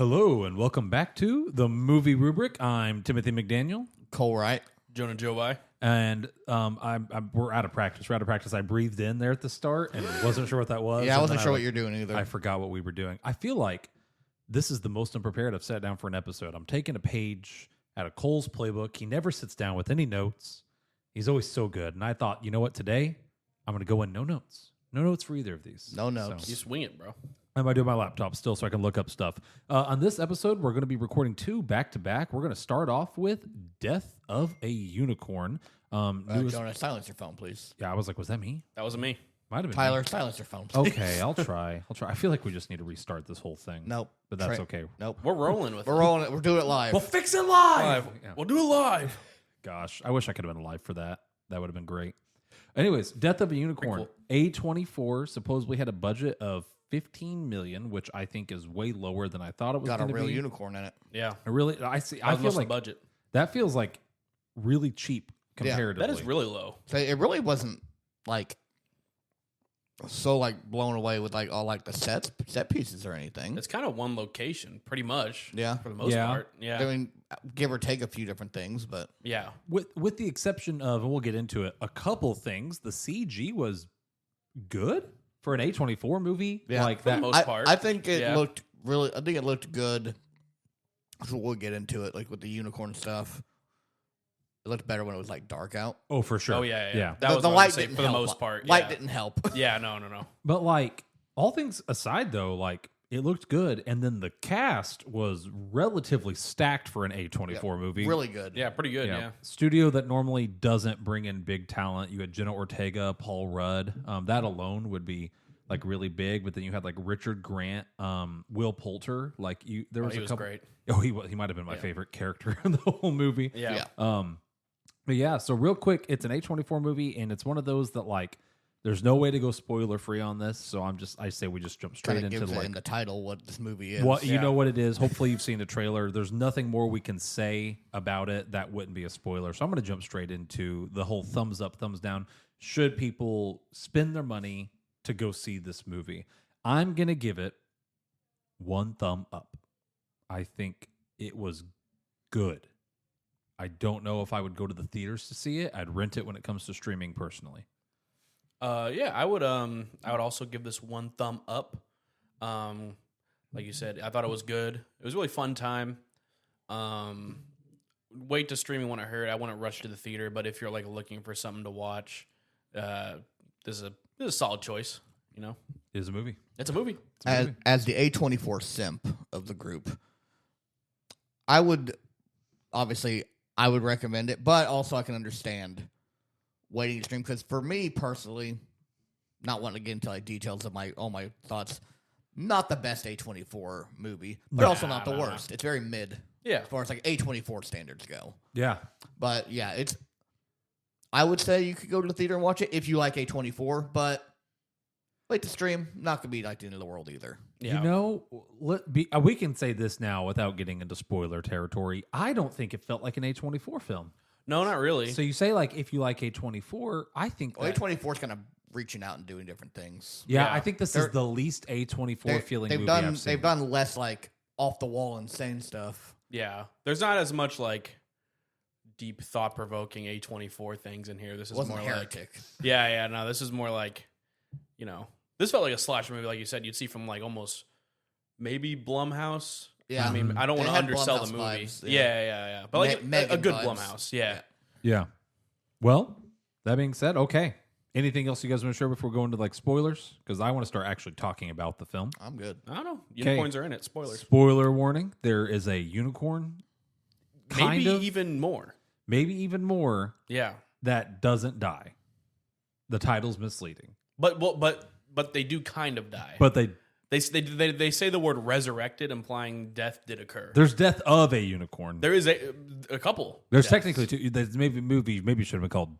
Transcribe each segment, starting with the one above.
Hello and welcome back to the Movie Rubric. I'm Timothy McDaniel. Cole Wright. Jonah Joe By. And we're out of practice. We're out of practice. I breathed in there at the start and wasn't sure what that was. Yeah, I wasn't sure what you're doing either. I forgot what we were doing. I feel like this is the most unprepared I've sat down for an episode. I'm taking a page out of Cole's playbook. He never sits down with any notes. He's always so good. And I thought, you know what, today I'm going to go in no notes. No notes for either of these. No notes. So, You swing it, bro. I'm going to do my laptop still so I can look up stuff. On this episode, we're going to be recording two back-to-back. We're going to start off with Death of a Unicorn. Jonah, silence your phone, please. Yeah, I was like, was that me? That wasn't me. Might have been Tyler, me. silence your phone, please. Okay, I'll try. I feel like we just need to restart this whole thing. Nope. But that's okay. Nope. We're rolling with We're it. rolling it. We're doing it live. We'll fix it live! Live. Yeah. We'll do it live. Gosh, I wish I could have been alive for that. That would have been great. Anyways, Death of a Unicorn. Pretty A24 supposedly had a budget of $15 million, which I think is way lower than I thought it was Got going a to real be. unicorn in it. Yeah. I feel like budget. that feels like really cheap Yeah, comparatively. That is really low. So it really wasn't like so like blown away with like all like the set pieces or anything. It's kind of one location, pretty much. Yeah. For the most Yeah. part. Yeah. I mean, give or take a few different things, but Yeah. With the exception of, and we'll get into it, a couple things. The CG was good for an A24 movie. Yeah, like for the that. most part. I think it Yeah. looked really. I think it looked good. So we'll get into it, like with the unicorn stuff. It looked better when it was like dark out. Oh, for sure. Oh, yeah. That The- was the what I light would say didn't for the help. most part. Light yeah. didn't help. Yeah, no. But like all things aside, though, like it looked good, and then the cast was relatively stacked for an A24 movie. Really good. Yeah, pretty good, yeah. Studio that normally doesn't bring in big talent. You had Jenna Ortega, Paul Rudd. That alone would be like really big. But then you had like Richard Grant, Will Poulter. Like there was he a was couple. great. Oh, he might have been my favorite character in the whole movie. Yeah. But yeah, so real quick, it's an A24 movie, and it's one of those that like there's no way to go spoiler free on this. So I say we just jump straight Kind of into gives it like in the title what this movie is. what you Yeah. know what it is. Hopefully you've seen the trailer. There's nothing more we can say about it that wouldn't be a spoiler. So I'm going to jump straight into the whole thumbs up, thumbs down. Should people spend their money to go see this movie? I'm going to give it one thumb up. I think it was good. I don't know if I would go to the theaters to see it. I'd rent it when it comes to streaming personally. Yeah, I would also give this one thumb up. Like you said, I thought it was good. It was a really fun time. Wait to streaming when I heard. I wouldn't rush to the theater, but if you're like looking for something to watch, this is a solid choice. You know, It is a movie. it's a movie. As the A24 simp of the group, I would recommend it, but also I can understand waiting to stream because for me personally, not wanting to get into like details of all my thoughts, not the best A24 movie, but also not the worst. It's very mid Yeah, as far as like A24 standards go. Yeah. But yeah, I would say you could go to the theater and watch it if you like A24, but wait to stream, not gonna be like the end of the world either. yeah. You know, we can say this now without getting into spoiler territory. I don't think it felt like an A24 film. No, not really. So you say like if you like A24, I think Well, that, A24 is kind of reaching out and doing different things. yeah, Yeah. I think this is the least A24 feeling movie I've seen. They've done less like off the wall insane stuff. Yeah, there's not as much like deep thought provoking A24 things in here. This It is wasn't more Heretic. like no, this is more like, you know, this felt like a slasher movie, like you said, you'd see from like almost maybe Blumhouse. Yeah. I mean, I don't It want to had undersell Blumhouse the movie. vibes, Yeah. But like Megan a good vibes. Blumhouse. Yeah. Yeah. Well, that being said, okay. Anything else you guys want to share before we go into like spoilers? Because I want to start actually talking about the film. I'm good. I don't know. Unicorns are in it. Spoilers. Spoiler warning: there is a unicorn, Maybe even more. maybe even more, Yeah. that doesn't die. The title's misleading, But they do kind of die. but they They say the word resurrected, implying death did occur. there's death of a unicorn. There is a couple. There's deaths. technically two. There's maybe should have been called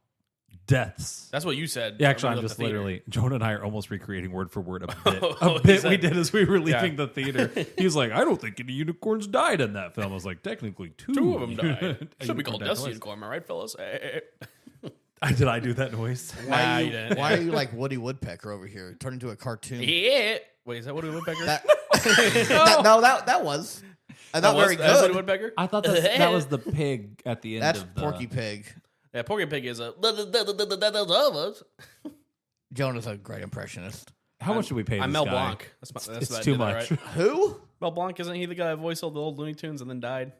Deaths. That's what you said. Yeah, actually, when I'm we left just the theater. literally. Jonah and I are almost recreating word for word a bit. Oh, A bit he we said- did as we were leaving Yeah. the theater. He was like, "I don't think any unicorns died in that film." I was like, "Technically, two Two of them died. A Should be unicorn called died Death twice. Unicorn, am I right, fellas? Did I do that noise? Nah, you you didn't. why are you like Woody Woodpecker over here? Turned into a cartoon. Yeah. Wait, is that Woody Woodpecker? That, that was. not very That's good. Woodpecker? I thought that was the pig at the end That's of the... Porky Pig. Yeah, Porky Pig is a... Jonah's a great impressionist. How much should we pay I'm this Mel guy? Blanc. That's It's I too did that much. right. Who? Mel Blanc, isn't he the guy that voiced all the old Looney Tunes and then died?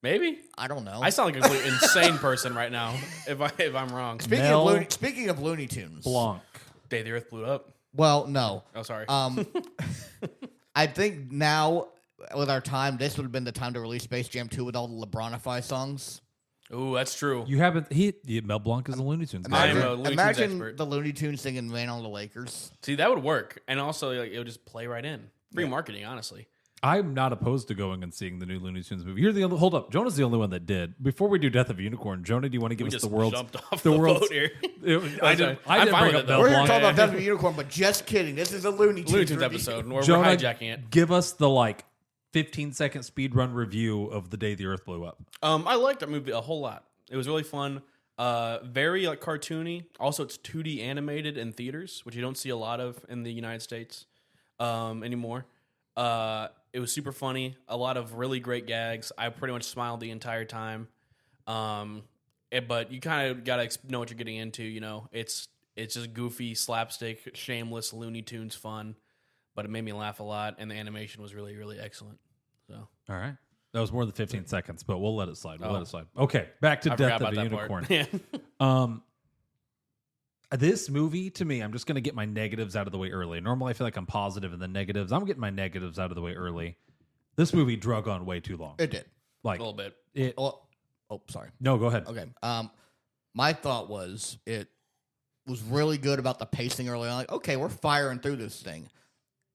Maybe? I don't know. I sound like a complete insane person right now if I'm wrong. Speaking of Looney Tunes. Blanc. Day the Earth blew up. Well, no. Oh, sorry. I think now, with our time, this would have been the time to release Space Jam 2 with all the LeBronify songs. Ooh, that's true. You haven't... Mel Blanc is a Looney Tunes guy. I'm a Looney Tunes Imagine expert. the Looney Tunes singing "Man on the Lakers." See, that would work. And also, like, it would just play right in. Free marketing, honestly. I'm not opposed to going and seeing the new Looney Tunes movie. You're the only... Hold up. Jonah's the only one that did. Before we do Death of a Unicorn, Jonah, do you want to give We us just the world's... jumped off the boat here. I didn't I'm fine bring with up it, though. Mel We're here to Blanc. talk about Death of a Unicorn, but just kidding. This is a Looney Tunes, Looney Tunes review. episode. We're Jonah, hijacking it. give us the 15-second speed run review of The Day the Earth Blew Up. I liked that movie a whole lot. It was really fun. Very cartoony. Also, it's 2D animated in theaters, which you don't see a lot of in the United States anymore. It was super funny. A lot of really great gags. I pretty much smiled the entire time. But you kind of got to know what you're getting into. You know, it's just goofy, slapstick, shameless Looney Tunes fun. But it made me laugh a lot, and the animation was really, really excellent. So, All right. That was more than 15 seconds, but we'll let it slide. Okay, back to I Death forgot of about a that Unicorn. part. Yeah. This movie, to me, I'm just going to get my negatives out of the way early. Normally, I feel like I'm positive in the negatives. I'm getting my negatives out of the way early. This movie drug on way too long. It did. Like A little bit. it. Oh, sorry. No, go ahead. Okay. My thought was it was really good about the pacing early on. Like, okay, we're firing through this thing.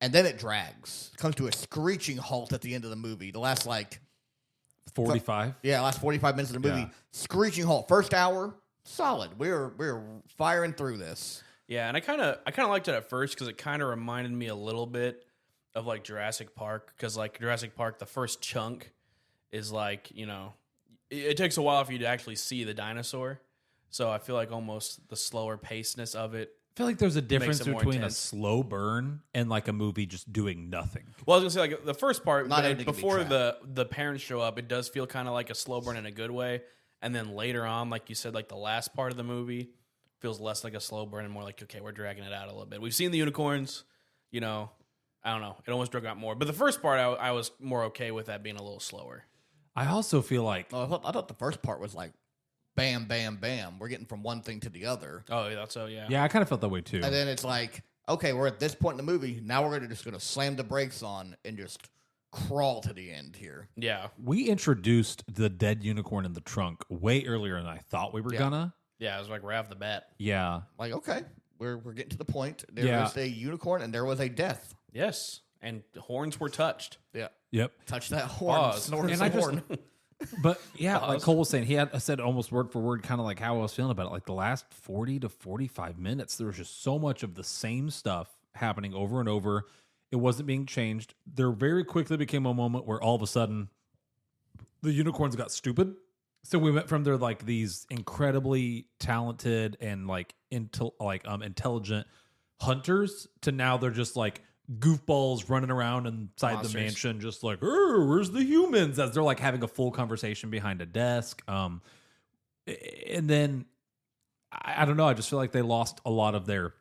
And then it drags. It comes to a screeching halt at the end of the movie. The last, 45. last 45 minutes of the movie. Yeah. Screeching halt. First hour, solid. We're firing through this. Yeah, and I kind of liked it at first because it kind of reminded me a little bit of like Jurassic Park. Because like Jurassic Park, the first chunk is it takes a while for you to actually see the dinosaur. So I feel like almost the slower pacedness of it. I feel like there's a difference it more between intense. a slow burn and like a movie just doing nothing. Well, I was gonna say like the first part Not everything can be before tracked. the parents show up, it does feel kind of like a slow burn in a good way, and then later on, like you said, like the last part of the movie feels less like a slow burn and more like okay, we're dragging it out a little bit. We've seen the unicorns, I don't know, it almost drug out more. But the first part, I was more okay with that being a little slower. I also feel like I thought the first part was like, bam, bam, bam. We're getting from one thing to the other. Oh, yeah, that's so yeah. I kind of felt that way too. And then it's like, okay, we're at this point in the movie. Now we're just going to slam the brakes on and just crawl to the end here. Yeah. We introduced the dead unicorn in the trunk way earlier than I thought we were gonna. Yeah, it was like right off the bat. Yeah. Like, okay, we're getting to the point. There Yeah. was a unicorn and there was a death. Yes, and horns were touched. Yeah. Yep. Touch that horn. Pause. Snort And some I just- horn. But yeah, like Cole was saying, I said almost word for word, kind of like how I was feeling about it. Like the last 40 to 45 minutes, there was just so much of the same stuff happening over and over. It wasn't being changed. There very quickly became a moment where all of a sudden the unicorns got stupid. So we went from these incredibly talented and intelligent hunters to now they're just like goofballs running around inside Monsters. the mansion, just like, where's the humans? As they're like having a full conversation behind a desk. And then I don't know. I just feel like they lost a lot of their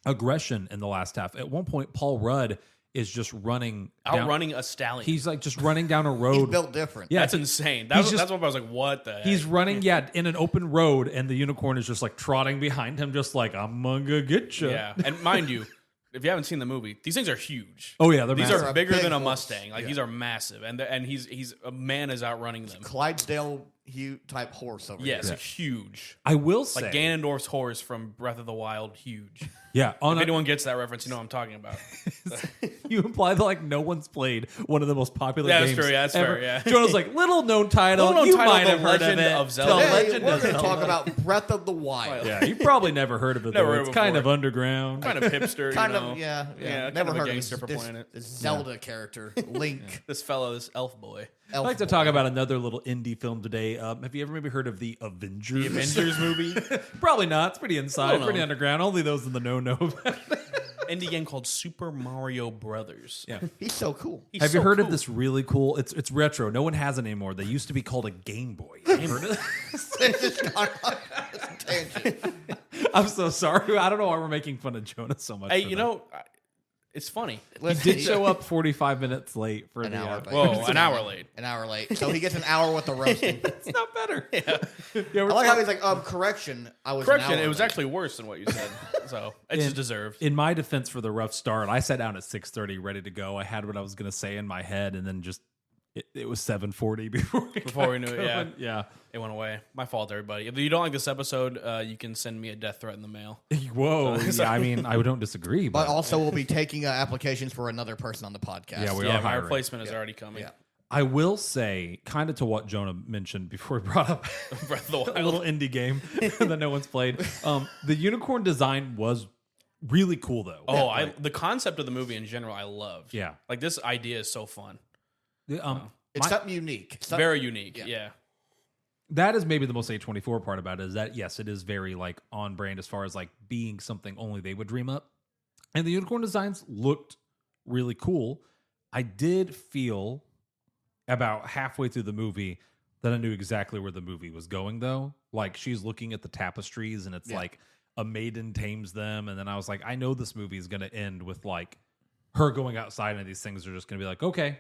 aggression in the last half. At one point, Paul Rudd is just Outrunning a stallion. He's like just running down a road. He's built different. Yeah, That's insane. he's That's what I was like, what the heck? He's running, in an open road, and the unicorn is just like trotting behind him, just like, I'm gonna get you. Yeah, and mind you, if you haven't seen the movie, these things are huge. Oh yeah, they're These massive. are bigger Big than a horse. Mustang. Like Yeah. these are massive, and he's a man is outrunning them. Clydesdale type horse over Yes, here. huge. I will say, Like Ganondorf's horse from Breath of the Wild, huge. yeah. On If a, anyone gets that reference, you know what I'm talking about. you imply that like no one's played one of the most popular Yeah, that's games. true, yeah, that's ever. fair, yeah. Jonah's like little known title. Little known you title, might The have heard of Legend it. of Zelda. The Hey, Legend we're of going to Zelda. talk about Breath of the Wild. Yeah, you probably never heard of it. Never Though. heard It's of it kind before. of underground. Kind of hipster, Kind you of, know. yeah. kind Never of a heard of gangster this, for playing it. this Zelda character, Link. This fellow, this elf boy. I'd like to talk about another little indie film today. Have you ever maybe heard of the Avengers? The Avengers movie. Probably not. It's pretty inside, Well pretty known. underground. Only those in the know. indie game called Super Mario Brothers. Yeah. He's so cool. He's Have you so heard cool. of this really cool? It's retro. No one has it anymore. They used to be called a Game Boy. You heard of It's just gone on a tangent. I'm so sorry. I don't know why we're making fun of Jonah so much. Hey, for you that. know, it's funny. He Listen, did show up 45 minutes late for An the hour late. Whoa, an hour late. An hour late. So he gets an hour with the roasting. It's not better. Yeah, I like how he's like, correction. I was Correction, an hour it was late. actually worse than what you said. So it's just deserved. In my defense for the rough start, I sat down at 6:30 ready to go. I had what I was going to say in my head, and then just it was 7:40 before we knew it, yeah. Yeah. It went away. My fault, everybody. If you don't like this episode, you can send me a death threat in the mail. Whoa. Yeah, I mean, I don't disagree, But but also, we'll be taking applications for another person on the podcast. Yeah, we Yeah, are my hiring. replacement is already coming. Yeah. I will say, kind of to what Jonah mentioned before he brought up Breath of the a little indie game that no one's played. The unicorn design was really cool, though. Oh, the concept of the movie in general, I loved. Yeah. Like this idea is so fun. It's something unique. Very unique. Yeah. That is maybe the most A24 part about it, is that, yes, it is very like on brand as far as like being something only they would dream up. And the unicorn designs looked really cool. I did feel about halfway through the movie that I knew exactly where the movie was going, though. Like, she's looking at the tapestries and it's like a maiden tames them. And then I was like, I know this movie is going to end with like her going outside and these things are just going to be like, okay,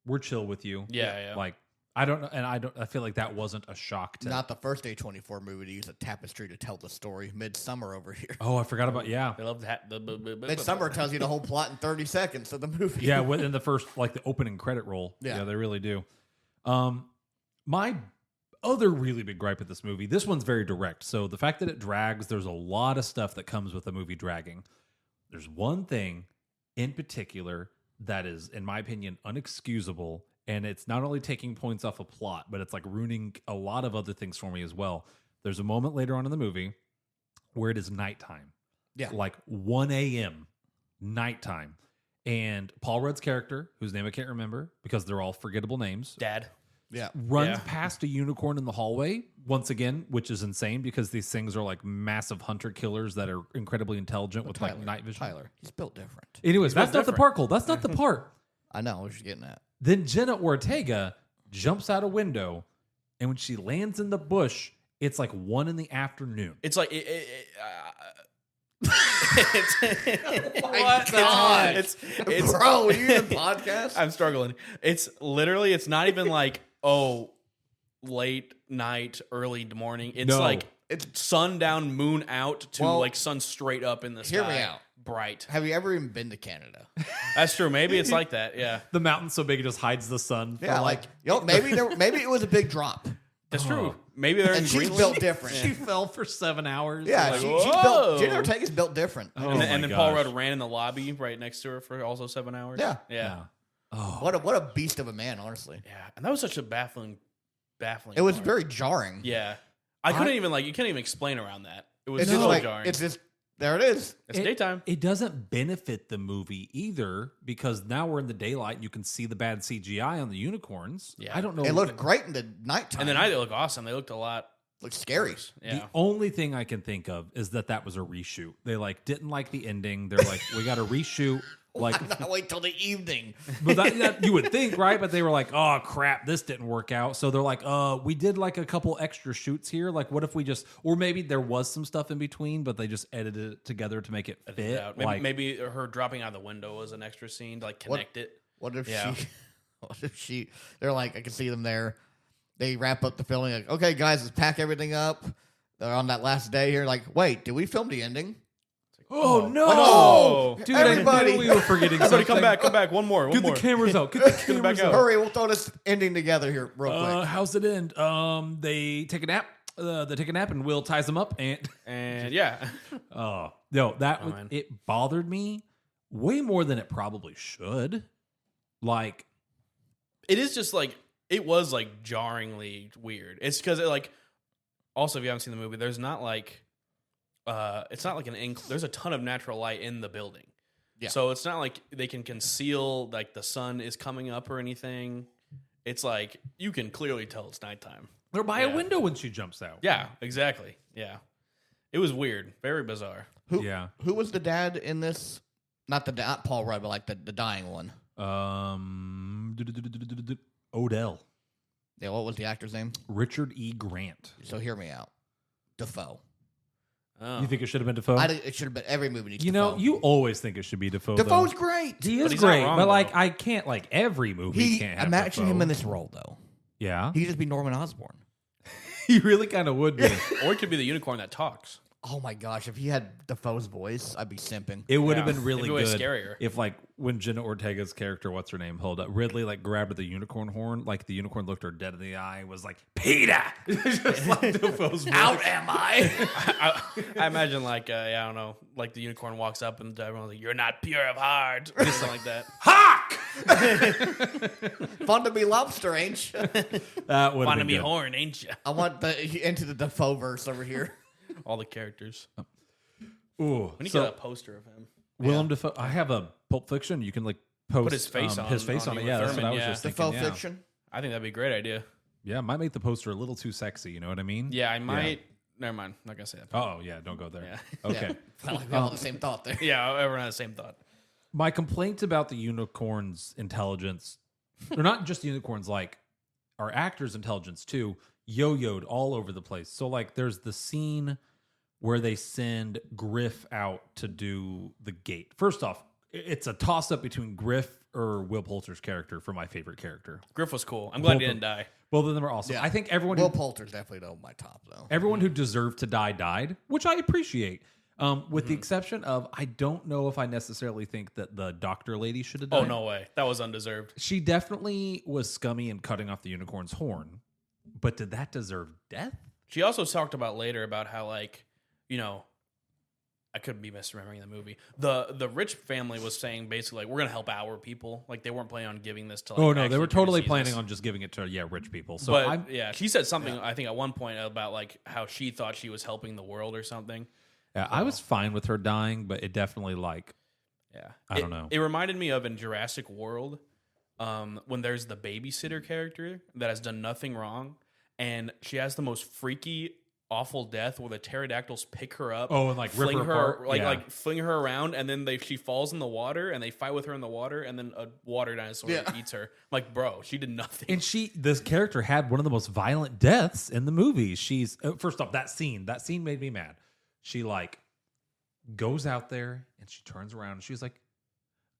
we're chill with you. Yeah. Like, I don't know. And I feel like that wasn't a shock to. Not the first A24 movie to use a tapestry to tell the story. Midsummer over here. Oh, I forgot about, yeah. I love that. Midsummer tells you the whole plot in 30 seconds of the movie. Yeah, within the first, like the opening credit roll. Yeah. Yeah, they really do. My other really big gripe with this movie, this one's very direct. So the fact that it drags, there's a lot of stuff that comes with a movie dragging. There's one thing in particular that is, in my opinion, unexcusable. And it's not only taking points off a plot, but it's like ruining a lot of other things for me as well. There's a moment later on in the movie where it is nighttime. Yeah. Like 1 a.m. nighttime. And Paul Rudd's character, whose name I can't remember because they're all forgettable names, Dad. Yeah. runs past a unicorn in the hallway once again, which is insane because these things are like massive hunter killers that are incredibly intelligent with like night vision. Tyler, he's built different. Anyways, that's not the part, Cole. That's not the part. I know. I was just getting that. Then Jenna Ortega jumps out a window, and when she lands in the bush, it's like 1 in the afternoon. It's like My God. It's Bro, are you in the podcast? I'm struggling. It's literally, it's not even like, late night, early morning. It's No. like it's sundown, moon out to Well, like sun straight up in the sky. hear me out. Bright. Have you ever even been to Canada? That's true. Maybe it's like that. Yeah. The mountain's so big it just hides the sun. Yeah, from, like maybe maybe it was a big drop. That's true. Maybe they're in And she's Greenland. built different. she fell for 7 hours. Yeah, Like, she whoa. built. Jenna Ortega's built different. Oh And then, my and then Paul gosh. Rudd ran in the lobby right next to her for also 7 hours. Yeah. Yeah. Oh. What a beast of a man, honestly. Yeah. And that was such a baffling. It was part. very jarring. Yeah. I couldn't even you can't even explain around that. It was It's so just like jarring. it's just there it is. It's daytime. It doesn't benefit the movie either because now we're in the daylight and you can see the bad CGI on the unicorns. Yeah. I don't know. It looked great in the nighttime. And then they look awesome. They looked a lot. looked scary. Yeah. The only thing I can think of is that was a reshoot. They like didn't like the ending. They're like, we got to reshoot. Like, Why not wait till the evening? but that you would think, right? But they were like, oh crap, this didn't work out. So they're like, we did like a couple extra shoots here. Like, what if we just, or maybe there was some stuff in between, but they just edited it together to make it fit. Yeah. Maybe, Like, maybe her dropping out of the window was an extra scene to like connect it. What if Yeah. she? What if she? They're like, I can see them there. They wrap up the filming. Like, okay, guys, let's pack everything up. They're on that last day here. Like, wait, did we film the ending? oh no, Oh. dude, Everybody. I knew we were forgetting Everybody something. come back. One more. Get the cameras out. Get the cameras back out. out. Hurry, we'll throw this ending together here real quick. How's it end? They take a nap. They take a nap, and Will ties them up. And yeah. Oh no, that was, man. it bothered me way more than it probably should. Like, It is just like it was like jarringly weird. It's because it like also if you haven't seen the movie, there's not like it's not like there's a ton of natural light in the building. Yeah. So it's not like they can conceal like the sun is coming up or anything. It's like you can clearly tell it's nighttime. they're by Yeah. a window when she jumps out. Yeah, exactly. Yeah. It was weird, very bizarre. Who, yeah. Who was the dad in this Not Paul Rudd, but like the dying one. Odell. Yeah, what was the actor's name? Richard E. Grant. So hear me out. Defoe. Oh. You think it should have been Defoe? It should have been every movie needs You Defoe. know, you always think it should be Defoe. Defoe's great. He But is he's not great, wrong, but like though. I can't like every movie can't have Imagine Defoe. him in this role though. Yeah, He'd just be Norman Osborn. he really kind of would be. Or it could be the unicorn that talks. Oh my gosh, if he had Defoe's voice, I'd be simping. It would have Yeah. been really It'd be way good scarier. if, like, when Jenna Ortega's character, what's her name, hold up, Ridley, like, grabbed the unicorn horn, like, the unicorn looked her dead in the eye, was like, Peter! Just like Defoe's voice. Out am I? I imagine like I don't know, like the unicorn walks up and everyone's like, "You're not pure of heart," or something like that. Hawk! Fun to be lobster, ain't you? That would have Want to been be good. horn, ain't you? I want into the Defoe verse over here. All the characters. Ooh, We need to so get a poster of him. Willem Dafoe, I have a Pulp Fiction, you can, like, post Put his face on- his face on on it. Uma Yeah, that's what Thurman, I was yeah. just thinking. Defoe Yeah. fiction. I think that'd be a great idea. Yeah, might make the poster a little too sexy, you know what I mean? Yeah, I might. Never mind. Not gonna say that. Oh, yeah, don't go there. Yeah. Okay. Felt like we all had the same thought there. Yeah, everyone had the same thought. My complaint about the unicorn's intelligence, or not just unicorns, like our actors' intelligence too, yo-yoed all over the place. So like there's the scene where they send Griff out to do the gate. First off, it's a toss-up between Griff or Will Poulter's character for my favorite character. Griff was cool. I'm glad he Both of didn't die. Both of them are awesome. Yeah. I think everyone Will who, Poulter's definitely my top though. everyone who deserved to die died, which I appreciate. With the exception of, I don't know if I necessarily think that the doctor lady should have died. Oh no way, that was undeserved. She definitely was scummy in cutting off the unicorn's horn, but did that deserve death? She also talked about later about how like, I could be misremembering the movie. The rich family was saying basically like we're gonna help our people. Like they weren't planning on giving this to. Like, Oh no, they actually were totally overseas planning this. on just giving it to rich people. So But I'm, yeah, she said something I think at one point about like how she thought she was helping the world or something. yeah, I was fine with her dying, but it definitely like Yeah, I don't know. It reminded me of in Jurassic World, when there's the babysitter character that has done nothing wrong, and she has the most freaky, awful death where the pterodactyls pick her up. Oh, and, like, rip fling her apart? like Yeah. like fling her around, and then she falls in the water, and they fight with her in the water, and then a water dinosaur eats her. Like, bro, she did nothing. and this character had one of the most violent deaths in the movie. She's first off, that scene made me mad. She like goes out there and she turns around and she's like,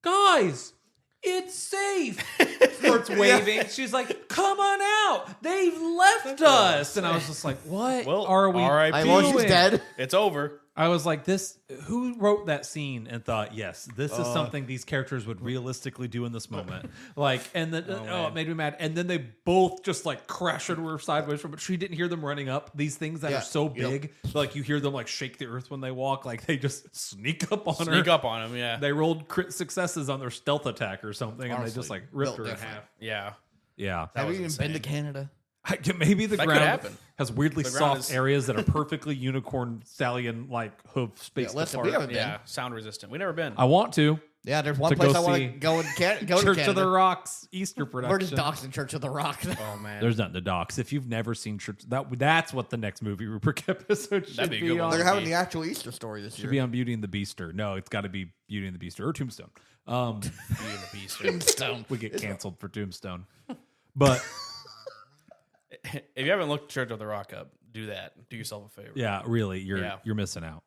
"Guys, it's safe." Starts waving. She's like, "Come on out. They've left us." And I was just like, "What Well, are we R.I.P. Well, doing?" she's dead. It's over. I was like, who wrote that scene and thought, yes, this is something these characters would realistically do in this moment? Like, and then, it made me mad. And then they both just like crash into her sideways from it. She didn't hear them running up. These things that Yeah, are so you know. big, like you hear them like shake the earth when they walk. Like they just sneak up on her. Sneak up on him, yeah. They rolled crit successes on their stealth attack or something, and they Honestly, just like ripped built her in different. half. Yeah. Yeah. Have was you even been to Canada? Maybe the That could ground happen. has weirdly The ground soft is- areas that are perfectly unicorn stallion like hoof spaced listen, apart. we haven't been. Yeah, sound resistant. We never been. I want to. Yeah, there's one To place go I want see to go in go to Church Canada. of the Rocks Easter production. We're just doxing Church of the Rock. Oh man, There's nothing to dox. If you've never seen Church, that's what the next movie rubric episode should That'd be a good one. on. They're having the actual Easter story this Should year. be on Beauty and the Beaster. No, it's got to be Beauty and the Beaster or Tombstone. Beauty and the Beast. Tombstone. We get canceled for Tombstone. But If you haven't looked Church of the Rock up, do that. Do yourself a favor. yeah, really, you're Yeah. missing out.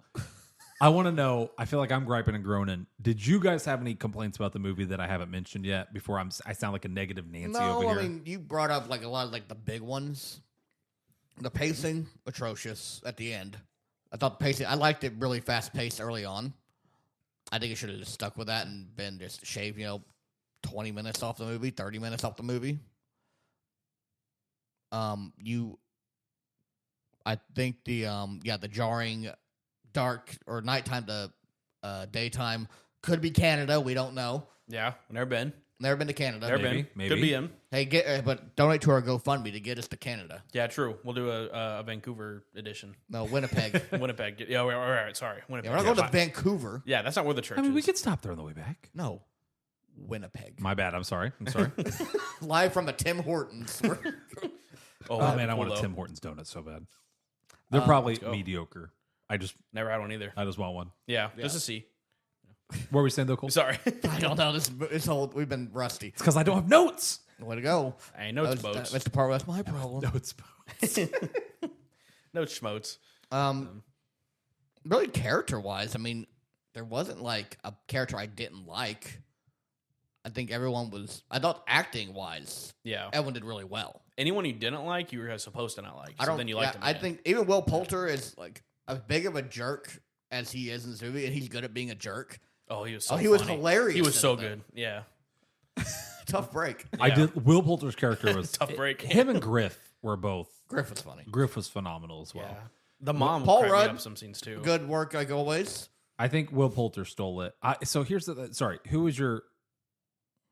I want to know. I feel like I'm griping and groaning. Did you guys have any complaints about the movie that I haven't mentioned yet? Before I sound like a negative Nancy over No, here. I mean you brought up like a lot of like the big ones. The pacing atrocious at the end. I thought the pacing. I liked it really fast paced early on. I think it should have just stuck with that and been just shaved 20 minutes off the movie, 30 minutes off the movie. I think the jarring dark or nighttime to daytime could be Canada. We don't know. Yeah, never been. Never been to Canada. Never Maybe, been. maybe. Could be him. Hey, but donate to our GoFundMe to get us to Canada. Yeah, true. We'll do a Vancouver edition. No, Winnipeg. Winnipeg. Yeah, all right. Sorry, Winnipeg. Yeah, we're not going to Vancouver. Yeah, that's not where the church I mean, we is. could stop there on the way back. No, Winnipeg. My bad. I'm sorry. Live from a Tim Hortons. Oh that'd man, be I cool, want a though. Tim Hortons donut so bad. They're probably let's go. mediocre. I just Never had one either. want one. Yeah, just to see. What were we saying though, Cole? Sorry. I don't know. This whole we've been rusty. It's because I don't have notes. Way to go. I know it's boats. That's the part where that's my problem. Notes. No schmotes. Really, character wise, I mean, there wasn't like a character I didn't like. I think everyone was. I thought acting wise, Yeah. everyone did really well. Anyone you didn't like, you were supposed to not like. I So don't. then you liked him. I again. think even Will Poulter is like as big of a jerk as he is in this movie, and he's good at being a jerk. Oh, he was. So he was funny. hilarious He was in so it, though. good. Yeah. Tough break. I Yeah. did. Will Poulter's character was Tough break. Him and Griff were both. Griff was funny. Griff was phenomenal as well. Yeah. The mom Paul cracked me Rudd, up some scenes too. Good work like always. I think Will Poulter stole it. So here's the. Sorry, who was your?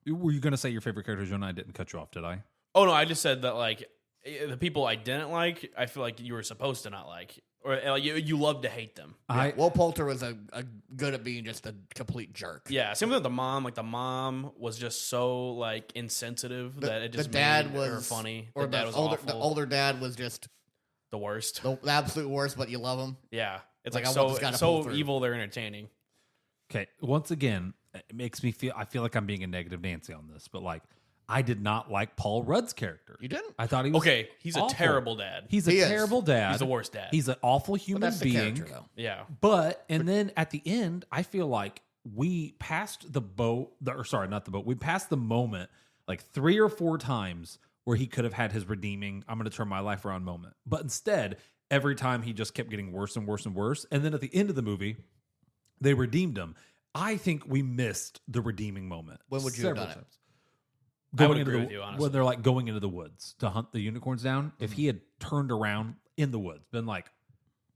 Were you going to say your favorite character, Jonah? I didn't cut you off, did I? Oh no, I just said that like the people I didn't like, I feel like you were supposed to not like, or you love to hate them. Will Poulter was a good at being just a complete jerk. Yeah, same with the mom. Like the mom was just so like insensitive that it just the dad made was her funny. Or the dad was older, awful. the older dad was just the worst. the absolute worst, but you love him. Yeah, it's Like, like, I want this so guy to pull so through. evil. They're entertaining. Okay, once again, it makes me feel. I feel like I'm being a negative Nancy on this, but like, I did not like Paul Rudd's character. You didn't? I thought he was Okay, he's awful. a terrible dad. He's He a is. terrible dad. He's the worst dad. He's an awful But human that's the being. character, though. Yeah, And then at the end, I feel like we passed the boat. Or sorry, not the boat. We passed the moment like 3 or 4 times where he could have had his redeeming, I'm going to turn my life around moment. But instead, every time he just kept getting worse and worse and worse. And then at the end of the movie, they redeemed him. I think we missed the redeeming moment. When would you have several done it? times. I would Going into agree the, with you, honestly. when they're like going into the woods to hunt the unicorns down, if he had turned around in the woods, been like,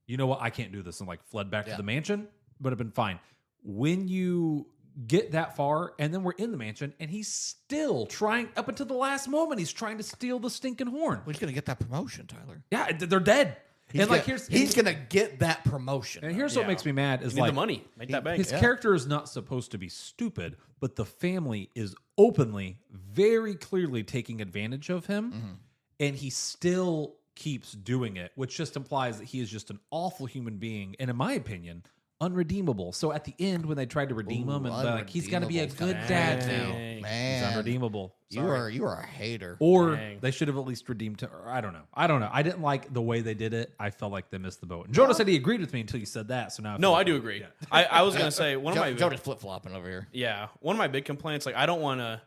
you know what, I can't do this, and like fled back to Yeah. the mansion, would have been fine. When you get that far, and then we're in the mansion, and he's still trying up until the last moment, he's trying to steal the stinking horn. Well, he's gonna get that promotion, Tyler. Yeah, they're dead. And like he's gonna get that promotion. and here's what Yeah. makes me mad is you need like the money. Make that bank. his character is not supposed to be stupid, but the family is openly, very clearly taking advantage of him, and he still keeps doing it, which just implies that he is just an awful human being, and in my opinion, unredeemable. So at the end, when they tried to redeem him, and they're like, he's going to be a good unredeemable's dad kinda now, Dang. he's Man, unredeemable. you Sorry. are a hater. Or Dang. they should have at least redeemed him. Or I don't know. I didn't like the way they did it. I felt like they missed the boat. And Jonah said he agreed with me until you said that. So now No, feel I like- do agree. Yeah. I was gonna say one of my Joe just flip flopping over here. yeah one of my big complaints. Like I don't want to.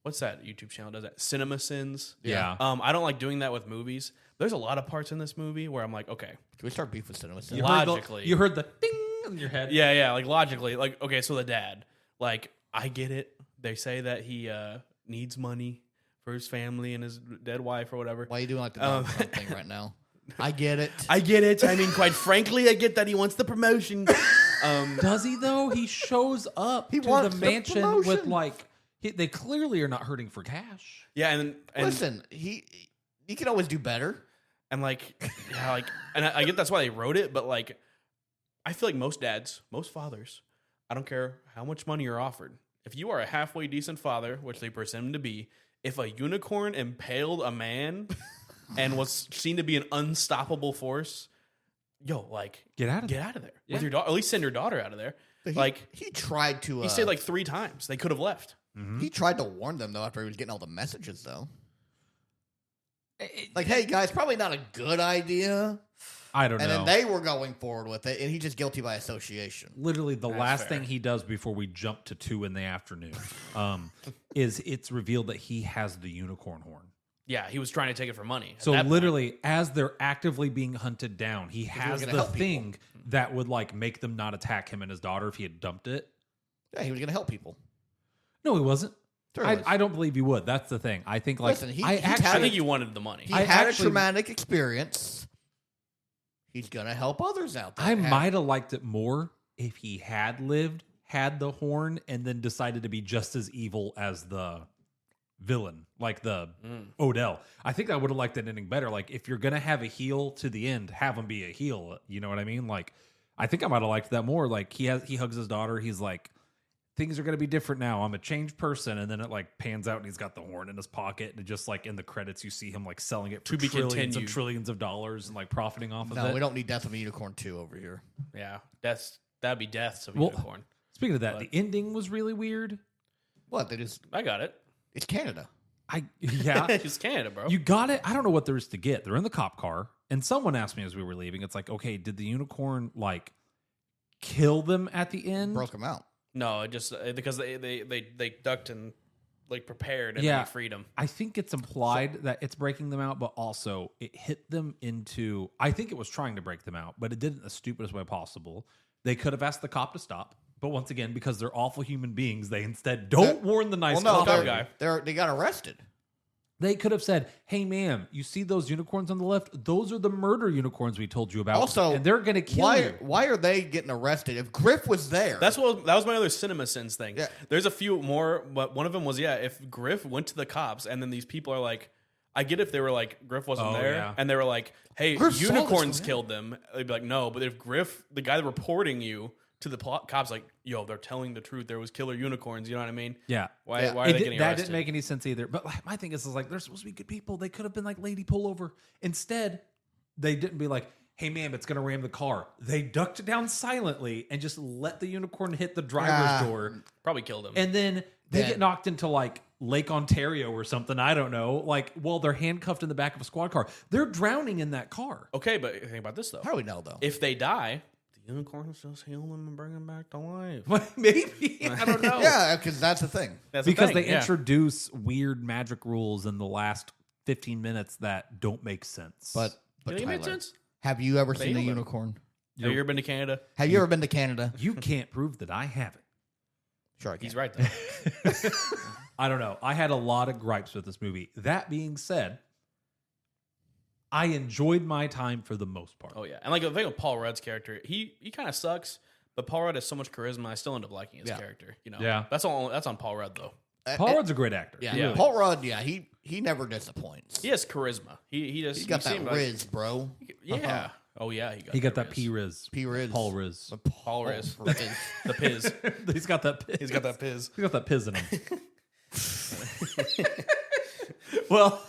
What's that YouTube channel does that? Cinema Sins. Yeah. I don't like doing that with movies. There's a lot of parts in this movie where I'm like, okay, Can we start beef with cinema? You heard the- logically. you heard the ding in your head. yeah, like logically, like okay, so the dad, like I get it. They say that he needs money for his family and his dead wife or whatever. Why are you doing like the Donald Trump thing right now? I get it. I get it. I mean, quite frankly, I get that he wants the promotion. Does he though? He shows up He to wants the the mansion with promotion. like they clearly are not hurting for cash. Yeah, and Listen, he can always do better. and like yeah, like and I get that's why they wrote it, but like I feel like most dads, most fathers, I don't care how much money you're offered. If you are a halfway decent father, which they present him to be, if a unicorn impaled a man and was seen to be an unstoppable force, yo, like Get out of there. get out of there Yeah. with your daughter. At least send your daughter out of there. Like He tried to. he stayed like 3 times. They could have left. he tried to warn them though after he was getting all the messages though. Like, hey guys, probably not a good idea. I don't And know. then they were going forward with it, and he's just guilty by association. Literally, the That's last fair. thing he does before we jump to 2 in the afternoon is it's revealed that he has the unicorn horn. Yeah, he was trying to take it for money. So At that point. literally, as they're actively being hunted down, he has gonna the help people. thing that would like make them not attack him and his daughter if he had dumped it. Yeah, he was going to help people. No, he wasn't. Sure he was. I don't believe he would. That's the thing. I think like Listen, he- I he's actually I think you wanted the money. He I had actually- a traumatic experience. He's going to help others out there. I might have liked it more if he had lived, had the horn, and then decided to be just as evil as the villain, like the Odell. I think I would have liked that ending better. Like, if you're gonna have a heel to the end, have him be a heel. You know what I mean? Like, I think I might have liked that more. Like, he hugs his daughter. He's like, things are gonna be different now. I'm a changed person, and then it like pans out, and he's got the horn in his pocket, and just like in the credits, you see him like selling it for To be trillions and continued. trillions of dollars and like profiting off of No, it. we don't need Death of a Unicorn 2 over here. Yeah, that'd be deaths of a Well, unicorn. Speaking of that, the ending was really weird. What? They just. I got it. It's Canada. Yeah. It's Canada, bro. You got it. I don't know what there is to get. They're in the cop car, and someone asked me as we were leaving. It's like, okay, did the unicorn like kill them at the end? Broke them out. No, it just because they ducked and like prepared and Yeah. then freed them. I think it's implied that it's breaking them out, but also it hit them into. I think it was trying to break them out, but it did it in the stupidest way possible. They could have asked the cop to stop, but once again, because they're awful human beings, they instead don't warn the nice Well, no, cop guy. they got arrested. They could have said, "Hey, ma'am, you see those unicorns on the left? Those are the murder unicorns we told you about. Also, and they're going to kill you." Why are they getting arrested if Griff was there? That was my other cinema sins thing. Yeah. There's a few more, but one of them was if Griff went to the cops and then these people are like, I get if they were like Griff wasn't there yeah. and they were like, hey, Griff saw this unicorns one, killed them. They'd be like, no, but if Griff, the guy reporting you to the cops, like, yo, they're telling the truth. There was killer unicorns. You know what I mean? Yeah. Why Yeah. are they getting that arrested? didn't make any sense either. But like, my thing is like, they're supposed to be good people. They could have been like, lady, pull over. Instead, they didn't be like, hey, ma'am, it's going to ram the car. They ducked down silently and just let the unicorn hit the driver's door. Probably killed him. And then they Then- get knocked into like Lake Ontario or something. I don't know. Like, well, they're handcuffed in the back of a squad car. They're drowning in that car. Okay, but think about this though. How do we know though? If they die, the unicorns just heal them and bring them back to life. Maybe. I don't know. Yeah, because that's the thing. That's the Because thing, they yeah. introduce weird magic rules in the last 15 minutes that don't make sense. But Do they make Tyler, sense? have you ever seen a healed it. unicorn? Have you ever been to Canada? Have you ever been to Canada? you can't prove that I haven't. Sure, I can. He's right though. I don't know. I had a lot of gripes with this movie. That being said, I enjoyed my time for the most part. Oh yeah, and like the thing with Paul Rudd's character, he kind of sucks, but Paul Rudd has so much charisma. I still end up liking his Yeah. character. You know, Yeah. That's all. That's on Paul Rudd though. Paul Rudd's a great actor. Yeah, Yeah. Paul Rudd. Yeah, he never disappoints. He has charisma. He just He's got you see that him, like- riz, bro. yeah. Oh yeah, He got that P-Riz. P-Riz. Paul Riz. Paul Riz. Riz. The Piz. He's got that piz. He's got that Piz. He's got that piz in him. Well,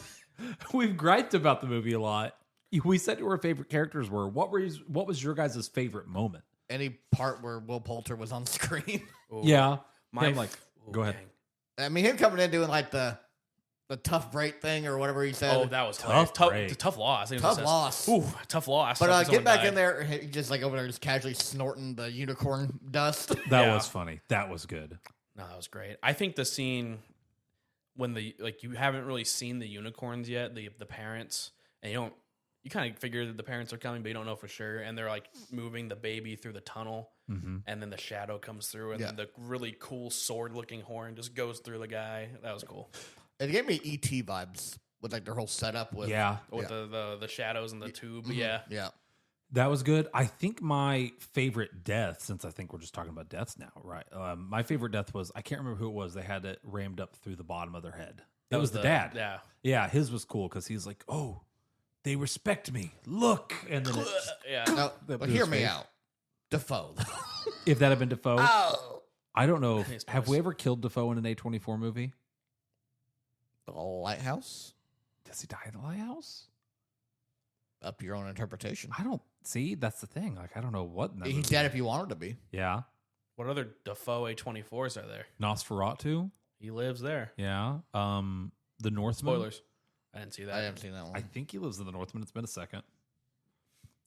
we've griped about the movie a lot. We said who our favorite characters were. What was your guys' favorite moment? Any part where Will Poulter was on screen. Ooh. Yeah. My Him, like, ooh, go ahead. dang. I mean, him coming in doing like the tough break thing or whatever he said. Oh, that was Tough tough. break. Tough loss. I think it Tough says. loss. Ooh, tough loss. But After get someone back died. in there, he just like over there, just casually snorting the unicorn dust. That Yeah. was funny. That was good. No, that was great. I think the scene when you haven't really seen the unicorns yet, the parents, and you kind of figure that the parents are coming, but you don't know for sure, and they're like moving the baby through the tunnel, and then the shadow comes through, and then the really cool sword-looking horn just goes through the guy. That was cool. It gave me ET vibes with like their whole setup with With the shadows and the tube. Yeah. yeah. That was good. I think my favorite death, since I think we're just talking about deaths now, right? My favorite death was, I can't remember who it was. They had it rammed up through the bottom of their head. That was the dad. Yeah. Yeah, his was cool because he's like, oh, they respect me. Look. And then Yeah. No, That but blew hear his me face. out. Defoe. if that had been Defoe, Oh, I don't know. His Have voice. we ever killed Defoe in an A24 movie? the lighthouse. Does he die in the lighthouse? Up your own interpretation. I don't see. That's the thing. Like, I don't know what. In that He's movie. dead if you wanted to be. Yeah. What other Defoe A24s are there? Nosferatu. He lives there. Yeah. The Northman. Spoilers. I didn't see that. I haven't seen that one. I think he lives in the Northman. It's been a second.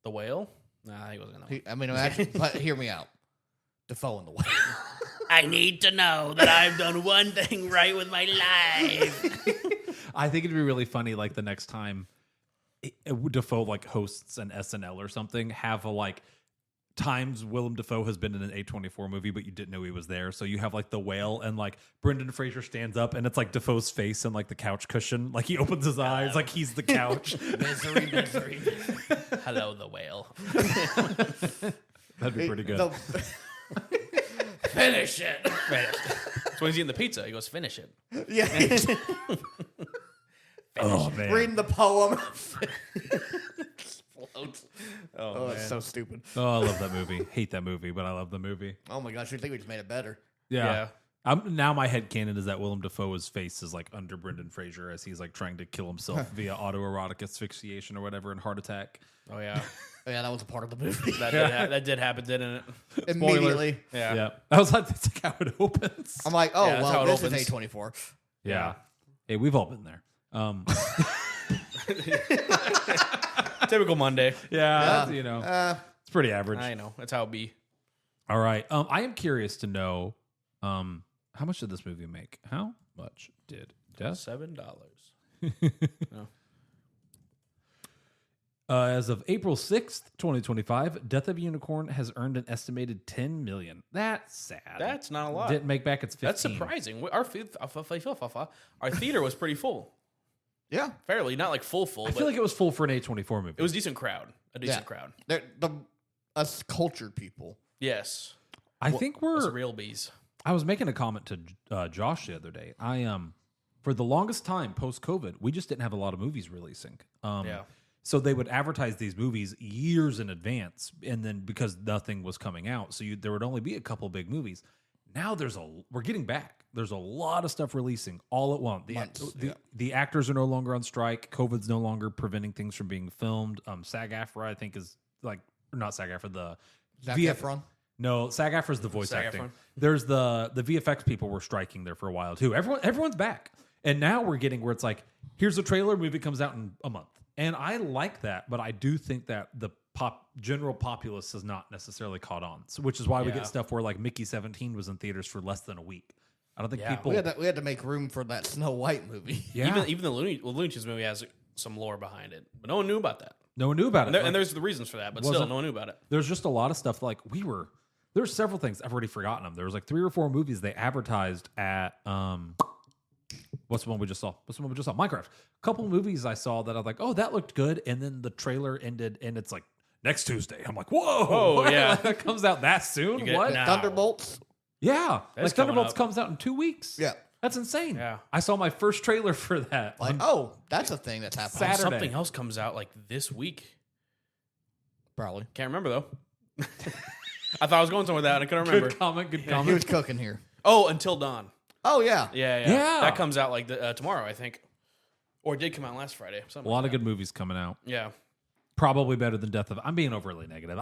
The whale? Nah, he wasn't in that one. I mean, actually, but hear me out. Defoe in the way. I need to know that I've done one thing right with my life. I think it'd be really funny, like the next time Defoe like hosts an SNL or something, have a like times Willem Dafoe has been in an A24 movie, but you didn't know he was there. So you have like the whale, and like Brendan Fraser stands up, and it's like Defoe's face and like the couch cushion. Like he opens his eyes, like he's the couch. Misery, misery. Hello, the whale. That'd be pretty good. Finish it. So when he's eating the pizza, he goes, finish it. Yeah. Oh man. Reading the poem. Oh, It's so stupid. Oh, I love that movie. Hate that movie, but I love the movie. Oh my gosh, I think we just made it better. Yeah. Now my headcanon is that Willem Dafoe's face is like under Brendan Fraser as he's like trying to kill himself via autoerotic asphyxiation or whatever and heart attack. Oh, yeah. Yeah, that was a part of the movie. That did happen, didn't it? Immediately. Yeah. I was like, that's like how it opens. I'm like, oh, Yeah, that's how well, it this is opens. A24. Yeah. Hey, we've all been there. Typical Monday. Yeah. You know, it's pretty average. I know. That's how it be. All right. I am curious to know, how much did this movie make? How much did Death? $7. No. As of April 6th, 2025, Death of a Unicorn has earned an estimated $10 million. That's sad. That's not a lot. Didn't make back its 15. That's surprising. Our theater was pretty full. Yeah. Fairly, not like full. I feel like it was full for an A24 movie. it was a decent crowd. A decent crowd. They're us cultured people. Yes. I think Us real bees. I was making a comment to Josh the other day. For the longest time post-COVID, we just didn't have a lot of movies releasing. Yeah. So they would advertise these movies years in advance, and then because nothing was coming out, so there would only be a couple big movies. Now we're getting back. There's a lot of stuff releasing all at once. The actors are no longer on strike. COVID's no longer preventing things from being filmed. SAG-AFTRA, I think, is like not SAG-AFTRA. The Zac Efron? No, SAG-AFTRA is the voice Zac acting. Efron? There's the VFX people were striking there for a while too. Everyone's back, and now we're getting where it's like, here's a trailer, movie comes out in a month. And I like that, but I do think that the general populace has not necessarily caught on, which is why we get stuff where like Mickey 17 was in theaters for less than a week. I don't think people. We had to make room for that Snow White movie. Yeah. Even the Looney Tunes movie has some lore behind it, but no one knew about that. No one knew about it. And there's the reasons for that, but still, no one knew about it. There's just a lot of stuff like there's several things I've already forgotten them. There was like 3 or 4 movies they advertised at what's the one we just saw? Minecraft. A couple movies I saw that I was like, oh, that looked good, and then the trailer ended, and it's like next Tuesday. I'm like, whoa, Oh, yeah. that comes out that soon? What? Now. Thunderbolts. Yeah, That's like Thunderbolts coming comes out in 2 weeks. Yeah. That's insane. Yeah. I saw my first trailer for that. Like, oh, that's a thing that's happening. Saturday. Something else comes out like this week. Probably. Can't remember though. I thought I was going somewhere with that, and I couldn't remember. Good comment. Good He comment. was cooking here. Oh, Until Dawn. Oh, yeah. Yeah. Yeah. That comes out like tomorrow, I think, or it did come out last Friday. A lot of good movies coming out. Yeah. Probably better than Death of. I'm being overly negative.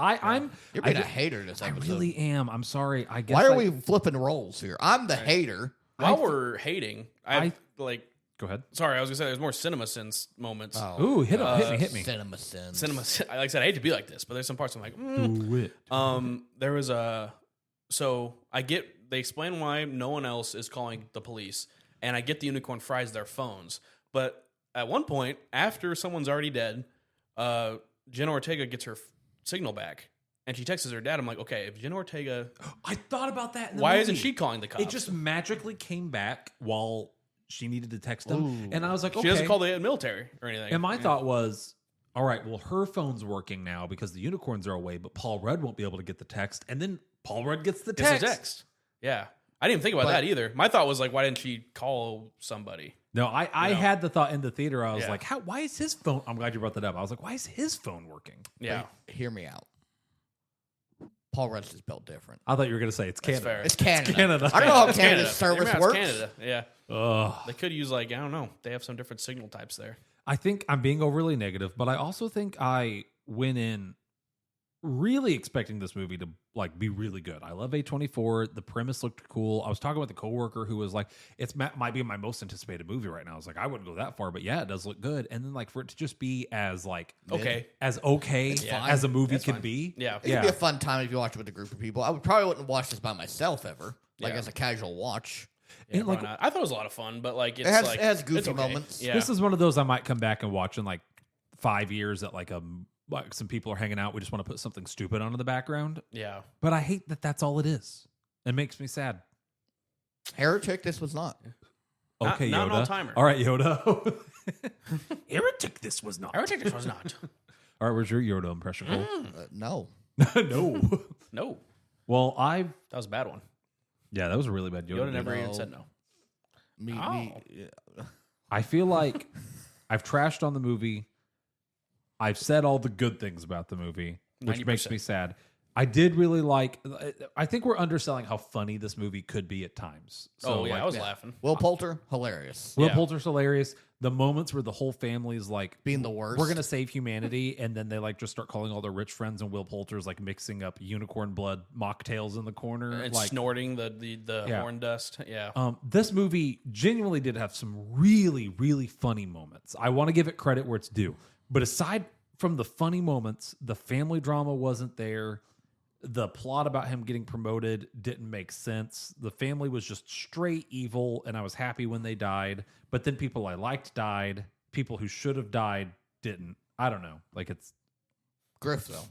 You're being a hater this I episode. really am. I'm sorry. I guess. Why are we flipping roles here? I'm the hater. While we're hating, I like. Go ahead. Sorry, I was gonna say there's more cinema sins moments. Oh, Ooh, hit me. Cinema sins. Cinema, like I said, I hate to be like this, but there's some parts I'm like, Do it. there was they explain why no one else is calling the police, and I get the unicorn fries their phones, but at one point after someone's already dead, Jenna Ortega gets her signal back, and she texts her dad. I'm like, okay, if Jenna Ortega, I thought about that. In the why movie. isn't she calling the cops? It just magically came back while she needed to text him, Ooh. and I was like, okay. She doesn't call the military or anything. And my thought was, all right, well, her phone's working now because the unicorns are away, but Paul Rudd won't be able to get the text, and then Paul Rudd gets the It's text. a text. Yeah, I didn't even think about that either. My thought was like, why didn't she call somebody? No, I had the thought in the theater. I was Yeah. like, why is his phone? I'm glad you brought that up. I was like, why is his phone working? Yeah, Hear me out. Paul Rudd's is spelled different. I thought you were going to say it's Canada. fair. It's Canada. Canada. I don't know how It's Canada's Canada. service It's works. Canada. Yeah, Ugh. they could use like I don't know. They have some different signal types there. I think I'm being overly negative, but I also think I went in really expecting this movie to like be really good. I love A24. The premise looked cool. I was talking with a coworker who was like, might be my most anticipated movie right now. I was like, I wouldn't go that far, but yeah, it does look good. And then like for it to just be as like Okay. as fine. as a movie That's could fine. be. Yeah. It'd be a fun time if you watch it with a group of people. I probably wouldn't watch this by myself ever, like Yeah. as a casual watch. Yeah, And, like, probably not. I thought it was a lot of fun, but like it's It has goofy it's okay. moments. Yeah, This is one of those I might come back and watch in like 5 years that like some people are hanging out. We just want to put something stupid on in the background. yeah. But I hate that that's all it is. It makes me sad. Heretic, this was not. Okay, Not an Yoda. all-timer. All right, Yoda. Heretic, this was not. I would take this was not. All right, where's your Yoda impression, Cole? No. No. No, Well, that was a bad one. yeah, that was a really bad Yoda. Yoda never No. even said no. Yeah. I feel like I've trashed on the movie. I've said all the good things about the movie, which makes 90%. me sad. I did really like. I think we're underselling how funny this movie could be at times. So, I like, was laughing. Will Poulter, hilarious. Will Yeah. Poulter's hilarious. The moments where the whole family is like Being the worst. we're gonna save humanity, and then they like just start calling all their rich friends, and Will Poulter's like mixing up unicorn blood mocktails in the corner, And like snorting the Yeah. horn dust. Yeah. This movie genuinely did have some really, really funny moments. I want to give it credit where it's due. But aside from the funny moments, the family drama wasn't there. The plot about him getting promoted didn't make sense. The family was just straight evil, and I was happy when they died. But then people I liked died. People who should have died didn't. I don't know. Like it's Griff, though.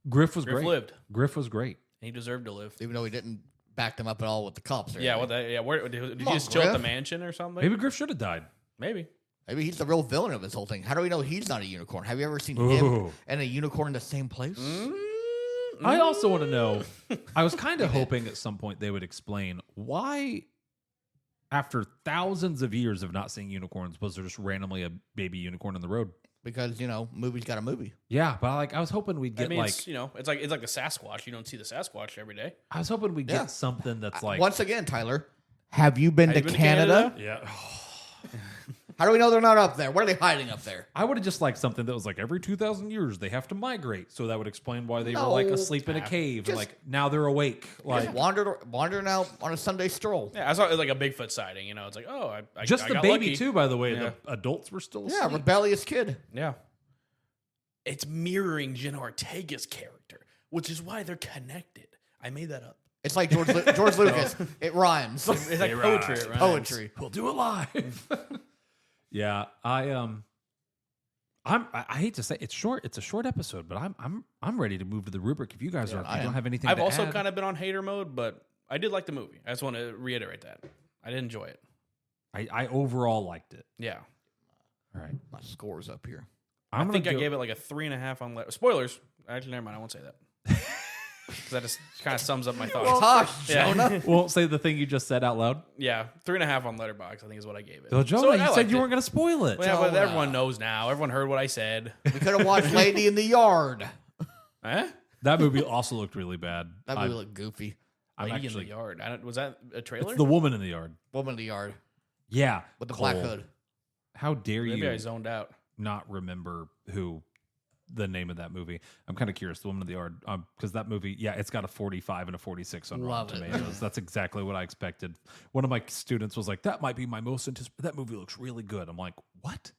Griff was Griff great. lived. Griff was great. He deserved to live. Even though he didn't back them up at all with the cops. Or Yeah. anything. Where did he on, just chill at the Griff. mansion or something? Maybe Griff should have died. Maybe. Maybe he's the real villain of this whole thing. How do we know he's not a unicorn? Have you ever seen Ooh. him and a unicorn in the same place? I also want to know. I was kind of hoping at some point they would explain why, after thousands of years of not seeing unicorns, was there just randomly a baby unicorn on the road? Because, movie's got a movie. Yeah, but I was hoping we'd I get mean, like it's like the Sasquatch. You don't see the Sasquatch every day. I was hoping we'd Yeah. get something that's like Once again, Tyler, have you been, Have to, you been to Canada? Canada? yeah. How do we know they're not up there? What are they hiding up there? I would have just liked something that was like every 2,000 years they have to migrate, so that would explain why they were like No. asleep in a cave and Just- like now they're awake. Like Just wandering out on a Sunday stroll. Yeah, I saw it like a Bigfoot sighting. It's like, oh, I just I the got baby lucky. too. By the way, Yeah. the adults were still Yeah, asleep. rebellious kid. Yeah. It's mirroring Jenna Ortega's character, which is why they're connected. I made that up. It's like George Lucas. It rhymes. It's like poetry. It rhymes. Poetry. We'll do it live. Yeah, I hate to say it's short. It's a short episode, but I'm ready to move to the rubric. If you guys Yeah, are, I you don't am. have anything. I've to also add. kind of been on hater mode, but I did like the movie. I just want to reiterate that. I did enjoy it. I overall liked it. Yeah. All right, My score's up here. I'm I think I gonna gave it like a 3.5 on spoilers. Actually, never mind. I won't say that. 'Cause that just kind of sums up my thoughts. Hush, Yeah. Jonah. won't say the thing you just said out loud. Yeah, 3.5 on Letterboxd, I think is what I gave it. Well, Jonah, So I you said liked you it. weren't going to spoil it. Well, yeah, but Jonah. everyone knows now. Everyone heard what I said. We could have watched Lady in the Yard. Huh? That movie also looked really bad. That movie looked goofy. I'm Lady actually in the Yard. Was that a trailer? it's the woman in the yard. Woman in the Yard Yeah, with the Cole, black hood. How dare Maybe you I zoned out. not remember the name of that movie? I'm kind of curious. The woman in the yard, because that movie, yeah, it's got a 45 and a 46 on Love Rotten it. Tomatoes. That's exactly what I expected. One of my students was like, "That might be my most anticipated. That movie looks really good." I'm like, "What?"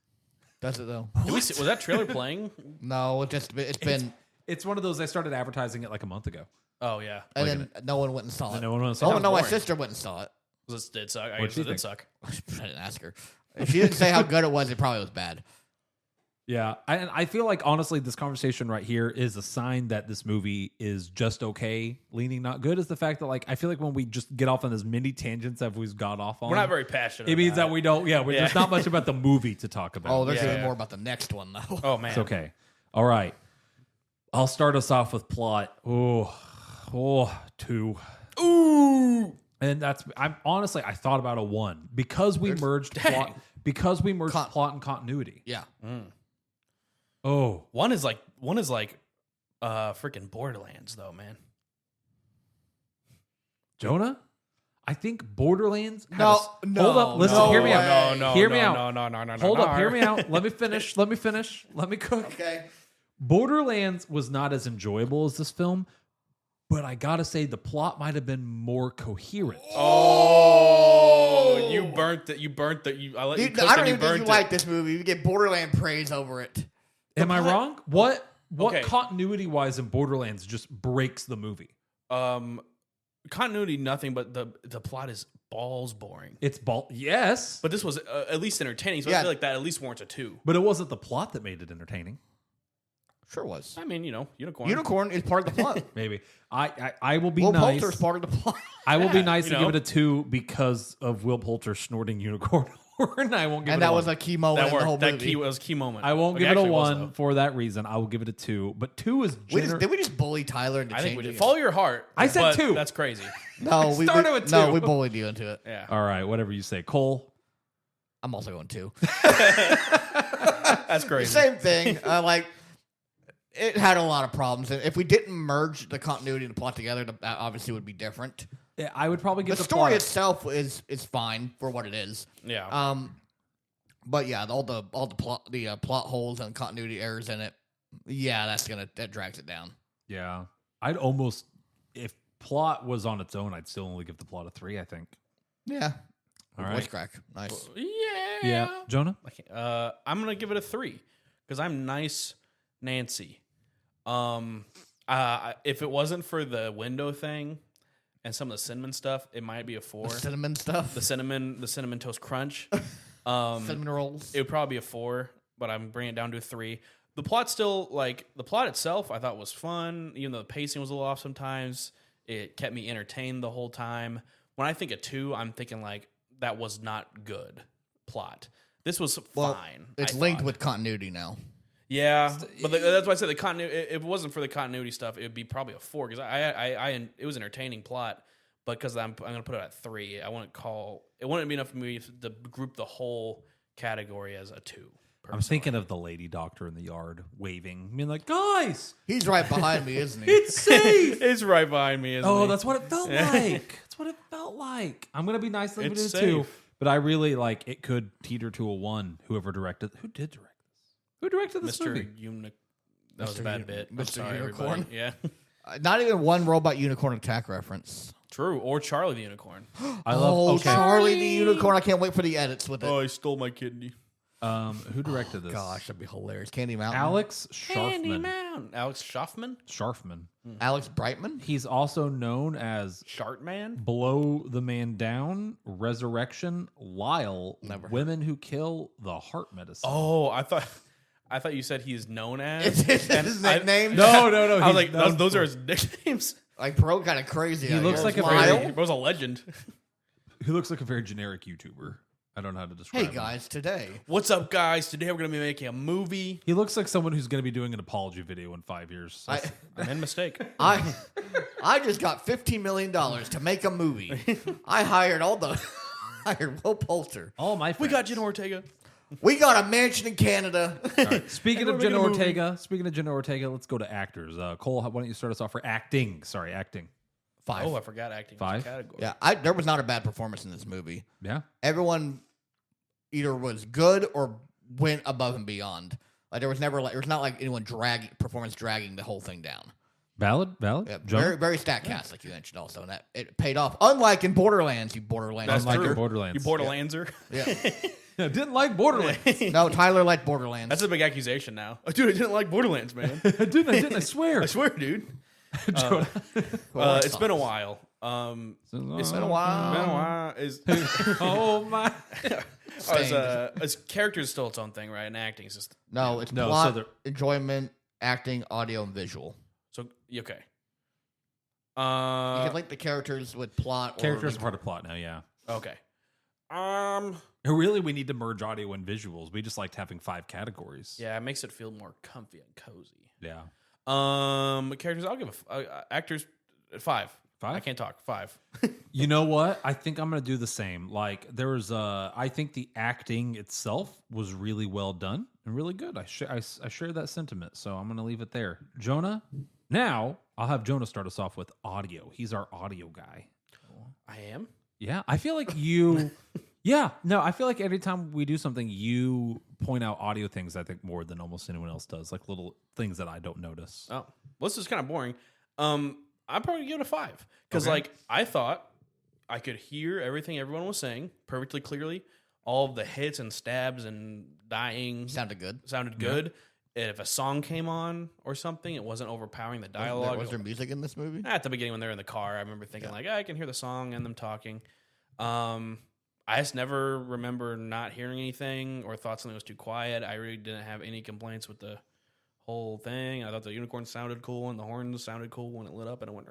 Does it though? Did we see, was that trailer playing? No, it's been It's one of those. I started advertising it like a month ago. Oh, yeah. and then no one went and saw it. No one wants Oh no, my boring. sister went and saw it. It did suck. I What'd guess she it did think? suck. I didn't ask her. If she didn't say how good it was, it probably was bad. Yeah, and I feel like honestly, this conversation right here is a sign that this movie is just okay, leaning not good. Is the fact that like I feel like when we just get off on as many tangents as we've got off on, We're not very passionate. It means about that we don't. Yeah, there's not much about the movie to talk about. Oh, there's Yeah. even more about the next one though. Oh, man. It's okay. All right, I'll start us off with plot. Two. Ooh. And that's I'm honestly I thought about a 1 because we merged plot plot and continuity. Yeah. Oh, One is like freaking Borderlands though, man. Jonah, I think Borderlands. had No, a s- no, hold up. Listen, no hear me way. out. No, Hear me no, out. No. Hold up, hear me out. Let me finish. Let me cook. Okay. Borderlands was not as enjoyable as this film, but I gotta say the plot might have been more coherent. Oh, you burnt it. I let you cook I don't and you even think burnt you it. like this movie. You get Borderland praise over it. Am I wrong? What Okay. continuity wise in Borderlands just breaks the movie? Continuity, nothing, but the plot is balls boring. It's yes, But this was at least entertaining. So I Yeah. feel like that at least warrants a 2. but it wasn't the plot that made it entertaining. Sure was. I mean, unicorn. Unicorn is part of the plot. Maybe I will be Will nice. Poulter's part of the plot. I will be Yeah, nice you and give know. it a 2 because of Will Poulter snorting unicorn horn. I won't give it And a that 1. was a key moment That in the worked. whole That movie. was a key moment. I won't Like, give it a actually was, 1 though. for that reason. I will give it a 2. But 2 is Did we just bully Tyler into I think we changing did. it? Follow your heart. I said but 2. That's crazy. No, we started with No, 2. we bullied you into it. Yeah. All right, whatever you say. Cole, I'm also going 2. That's crazy. Same thing. it had a lot of problems. And if we didn't merge the continuity and the plot together, that obviously would be different. Yeah, I would probably give The the story plot itself is fine for what it is. Yeah. But yeah, all the plot holes and continuity errors in it. Yeah, that drags it down. Yeah, I'd almost, if plot was on its own, I'd still only give the plot a 3. I think. Yeah. All Voice right. crack. Nice. Yeah. Jonah. I'm gonna give it a 3 because I'm nice, Nancy. If it wasn't for the window thing and some of the cinnamon stuff, it might be a 4. The cinnamon stuff. The cinnamon toast crunch. Cinnamon rolls. It would probably be a 4, but I'm bringing it down to a 3. The plot still, the plot itself, I thought was fun, even though the pacing was a little off sometimes. It kept me entertained the whole time. When I think of 2, I'm thinking that was not good plot. This was fine. It's I linked thought. with continuity now. Yeah, but that's why I said the continuity. If it wasn't for the continuity stuff, it would be probably a 4 because it was an entertaining plot. But because I'm going to put it at 3, it wouldn't be enough for me to group the whole category as a 2. I'm thinking of the lady doctor in the yard waving, I mean, like, guys, He's right behind me, isn't he? it's safe. It's right behind me. Isn't Oh, it? that's what it felt like. That's what it felt like. I'm gonna be nice. Leave it It's at a 2, safe. but I really it could teeter to a 1. Who did direct this? Who directed this Mr. movie? That was a bad bit. I'm Mr. sorry, Unicorn? everybody. Yeah, Not even one robot unicorn attack reference. true. Or Charlie the Unicorn. I love. Okay. Charlie the unicorn! I can't wait for the edits with it. Oh, he stole my kidney. Who directed this? Gosh, that'd be hilarious. Candy Mountain. Alex Sharfman. Alex Schaffman? Sharfman. Alex Brightman. He's also known as Shartman? Blow the Man Down, Resurrection, Lyle, Never heard. Women Who Kill, The Heart Medicine. Oh, I thought you said he's known as. Is his nickname? No. I was like, that's those cool. are his nicknames. Like, bro, kind of crazy. He out looks here. like a Lyle. very- Bro's a legend. He looks like a very generic YouTuber. I don't know how to describe Hey him. guys, today. What's up, guys? Today we're going to be making a movie. He looks like someone who's going to be doing an apology video in 5 years. I made a mistake. I just got $15 million to make a movie. I hired hired Will Poulter. All my We friends. got Jenna Ortega. We got a mansion in Canada. Speaking And of we're Jenna making a movie. Ortega, let's go to actors. Cole, why don't you start us off for acting? Sorry, acting. 5. Oh, I forgot acting was a 5? category. Yeah, there was not a bad performance in this movie. Yeah. Everyone either was good or went above and beyond. Like there was never there's not like anyone dragging the whole thing down. Valid? Yeah, Jonah? very very stat cast like you mentioned also, and that it paid off. Unlike in Borderlands, you Borderlands. That's Unlike true. in Borderlands. You Borderlandser. Yeah. Yeah, didn't like Borderlands. No, Tyler liked Borderlands. That's a big accusation now. Oh, dude, I didn't like Borderlands, man. I didn't, I swear. I swear, dude. Jonah. It's been a while. It's been a while. Oh, my. As character is still its own thing, right? And acting is just No, it's No, plot, so enjoyment, acting, audio, and visual. so okay. You can link the characters with plot. Characters or are part of plot now, yeah. Okay. Really, we need to merge audio and visuals. We just liked having 5 categories. Yeah, it makes it feel more comfy and cozy. Yeah. Characters, I'll give actors 5. 5? I can't talk. 5. You know what? I think I'm going to do the same. Like, I think the acting itself was really well done and really good. I share that sentiment, so I'm going to leave it there. Jonah, now I'll have Jonah start us off with audio. He's our audio guy. I am. Yeah, I feel like you. Yeah, no, I feel like every time we do something, you point out audio things. I think more than almost anyone else does, like little things that I don't notice. Oh, well, this is kind of boring. I'd probably give it a 5 because, Okay. I thought I could hear everything everyone was saying perfectly clearly. All of the hits and stabs and dying sounded good. sounded good. And if a song came on or something, it wasn't overpowering the dialogue. Was there music in this movie? At the beginning when they were in the car, I remember thinking I can hear the song and them talking. I just never remember not hearing anything or thought something was too quiet. I really didn't have any complaints with the whole thing. I thought the unicorn sounded cool and the horns sounded cool when it lit up and it went.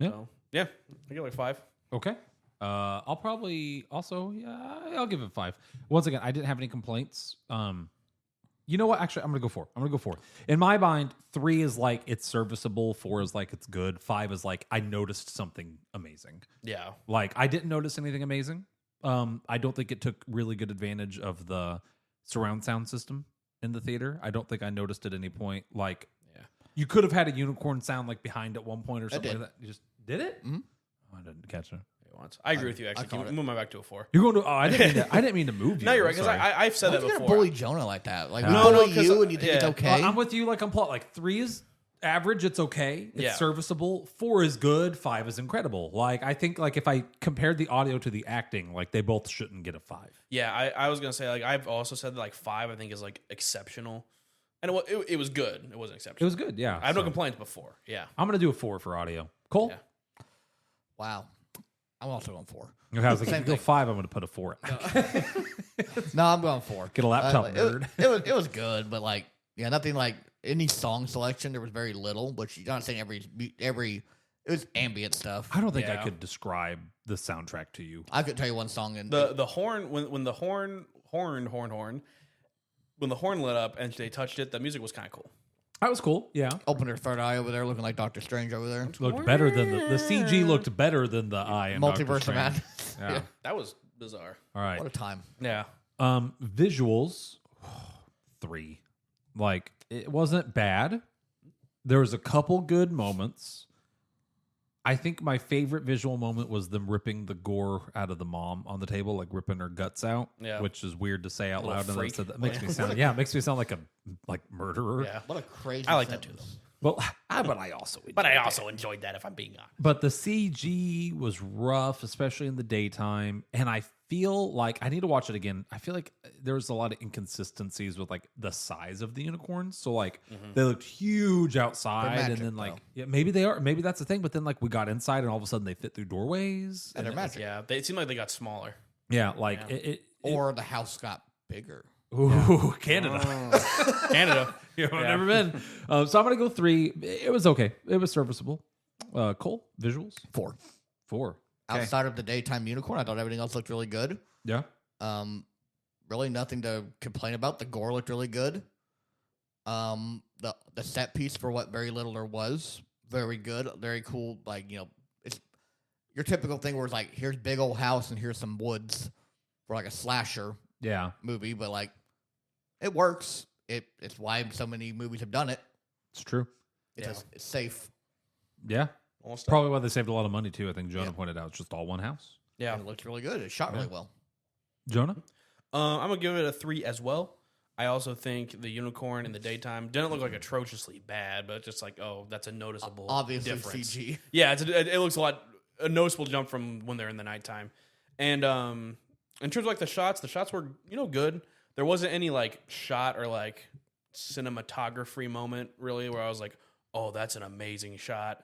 Yeah. So, yeah, I give it like 5. Okay. I'll probably also, I'll give it 5. Once again, I didn't have any complaints. You know what? Actually, I'm gonna go 4. In my mind, 3 is like it's serviceable. 4 is like it's good. 5 is like I noticed something amazing. Yeah. Like I didn't notice anything amazing. I don't think it took really good advantage of the surround sound system in the theater. I don't think I noticed at any point. Like You could have had a unicorn sound like behind at one point or something did. like that. You just did it? Mhm. Oh, I didn't catch it. Once. I agree with you. Actually, caught it. move my back to a 4. You're going to? Oh, I didn't mean to move you. No, you're right. I'm Because sorry. I've said Why that you before. gonna bully Jonah like that? Like we No, bully 'cause, you and you think it's yeah. okay? I'm with you. Like I'm plot. Like 3 is average. It's okay. It's Yeah. serviceable. 4 is good. 5 is incredible. Like I think like if I compared the audio to the acting, like they both shouldn't get a 5. Yeah, I was gonna say like I've also said that like 5 I think is like exceptional, and it was good. It wasn't It exceptional. was good. Yeah. I have no so complaints before. Yeah. I'm gonna do a 4 for audio. Cole. Yeah. Wow. I'm also going 4. Okay, I was like, Same if you go thing. 5, I'm gonna put a 4. No, I'm going 4. Get a laptop, nerd. It was good, but like nothing like any song selection. There was very little, but you're not saying every. It was ambient stuff. I don't think I Yeah. could describe the soundtrack to you. I could tell you one song and The horn when the horn when the horn lit up and they touched it, the music was kind of cool. That was cool. Yeah. opened her third eye over there, looking like Doctor Strange over there. Looked better than the CG looked better than the eye in Doctor Multiverse of Strange. Madness. Yeah. That was bizarre. All right. What a time. Yeah. Visuals 3. Like it wasn't bad. There was a couple good moments. I think my favorite visual moment was them ripping the gore out of the mom on the table, like ripping her guts out. Yeah. Which is weird to say out Little loud. And freak. that makes me sound it makes me sound like a murderer. Yeah. What a crazy. I like that too, sentence. Well, but I also But I also enjoyed that, if I'm being honest. But the CG was rough, especially in the daytime. And I feel like I need to watch it again. I feel like there's a lot of inconsistencies with like the size of the unicorns. So like they looked huge outside, They're and magic, then like though. yeah, maybe they are. Maybe that's the thing. But then like we got inside, and all of a sudden they fit through doorways. And they're magic. Yeah, it seemed like they got smaller. Yeah, like Yeah. Or the house got bigger. ooh, Canada. Canada. I've Yeah. never been. So I'm gonna go 3. It was okay. It was serviceable. Cole, visuals 4. 4. Outside of the daytime unicorn, I thought everything else looked really good. Yeah. Really nothing to complain about. The gore looked really good. The set piece for what very little there was, very good, very cool. Like it's your typical thing where it's like here's big old house and here's some woods for like a slasher Yeah. movie, but like it works. It's why so many movies have done it. It's true. It's safe. Yeah. Almost. Probably why they saved a lot of money too. I think Jonah Yeah. pointed out it's just all one house. Yeah. And it looks really good. It's shot really well. Jonah? I'm gonna give it a 3 as well. I also think the unicorn in the daytime didn't look like atrociously bad, but just like, oh, that's a noticeable Obviously difference. CG. Yeah, it looks a noticeable jump from when they're in the nighttime. And in terms of like the shots were good. There wasn't any like shot or like cinematography moment really where I was like, oh, that's an amazing shot.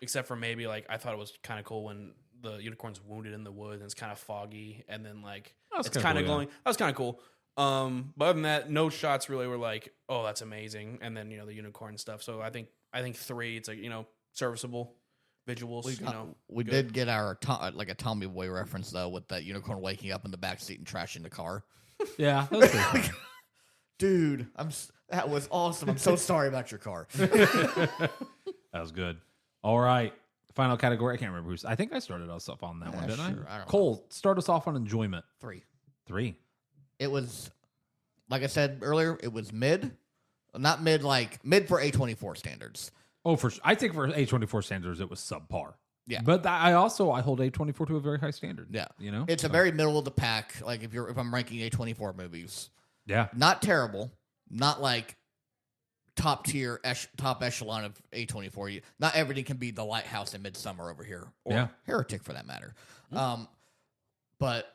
Except for maybe like I thought it was kind of cool when the unicorn's wounded in the woods and it's kind of foggy and then like That's it's kinda kind of cool, yeah. glowing. That was kind of cool. But other than that, no shots really were like, oh, that's amazing. And then the unicorn stuff. So I think 3. It's like serviceable visuals. We good. did get our like a Tommy Boy reference though with that unicorn waking up in the back seat and trashing the car. Yeah. That was pretty fun. Dude, that was awesome. I'm so sorry about your car. That was good. All right. Final category. I can't remember who's. I think I started us off on that one, didn't sure. I I? don't Cole, start us off on enjoyment. 3. 3. It was, like I said earlier, it was mid. Not mid, like mid for A24 standards. Oh, I think for A24 standards, it was subpar. Yeah. But I hold A24 to a very high standard. Yeah. So, It's a very middle of the pack. Like if I'm ranking A24 movies, yeah. not terrible, not like top tier, top echelon of A24. Not everything can be The Lighthouse and Midsummer over here, or Yeah. Heretic for that matter. But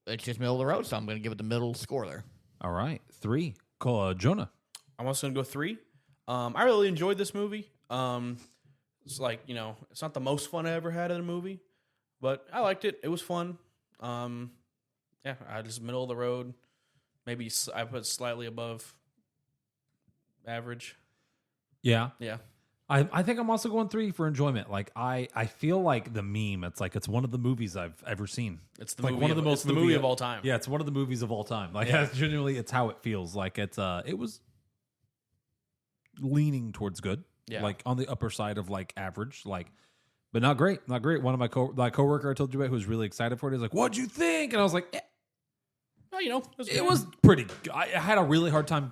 it's just middle of the road, so I'm going to give it the middle score there. All right. 3. Cole, Jonah. I'm also gonna go 3. I really enjoyed this movie. It's like it's not the most fun I ever had in a movie, but I liked it. It was fun. Yeah, I just middle of the road. Maybe I put slightly above average. Yeah. Yeah, I think I'm also going 3 for enjoyment. Like I feel like the meme. It's one of the movies I've ever seen. it's the Like movie one of the most it's the movie of all time. Yeah, it's one of the movies of all time. Like Yeah. genuinely, it's how it feels. Like it was leaning towards good. Yeah. Like on the upper side of like average. Like, but not great. Not great. One of my coworker I told you about who was really excited for it is like, "What'd you think?" And I was like, It was pretty good. I had a really hard time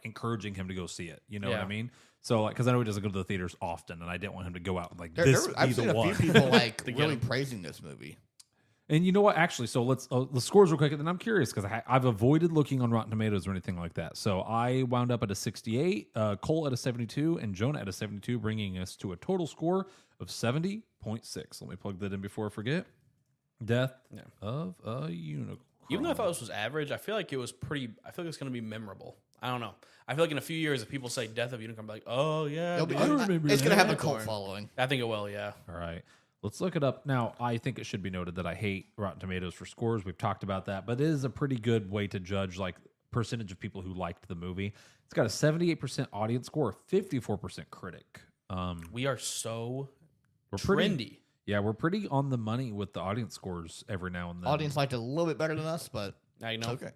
encouraging him to go see it. You know what I mean? So, because I know he doesn't go to the theaters often, and I didn't want him to go out and I've seen a few people really praising this movie. And you know what? Actually, so let's the scores real quick, and then I'm curious because I've avoided looking on Rotten Tomatoes or anything like that. So I wound up at a 68, Cole at a 72, and Jonah at a 72, bringing us to a total score of 70.6. Let me plug that in before I forget. Death of a Unicorn. Even though I thought this was average, I feel like it was pretty. I feel like it's going to be memorable. I don't know. I feel like in a few years, if people say Death of a Unicorn, I'll be like, oh yeah, It's going to have a cult following. I think it will. Yeah. All right. Let's look it up. Now, I think it should be noted that I hate Rotten Tomatoes for scores. We've talked about that, but it is a pretty good way to judge percentage of people who liked the movie. It's got a 78% audience score, a 54% critic. We are so trendy. We're pretty on the money with the audience scores every now and then. Audience liked it a little bit better than us, but okay.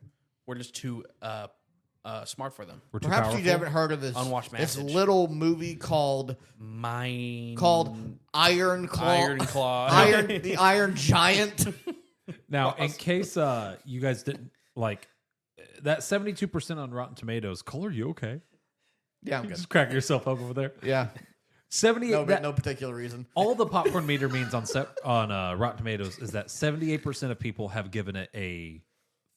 We're just too smart for them. We're too perhaps powerful. you haven't heard of this Unwatched this Message. little movie called Iron Claw. The Iron Giant. Now, in case you guys didn't that 72% on Rotten Tomatoes, Cole, are you okay? Yeah, I'm good. Just crack yourself up over there. Yeah. 78. No particular reason. All the popcorn meter means on Rotten Tomatoes is that 78% of people have given it a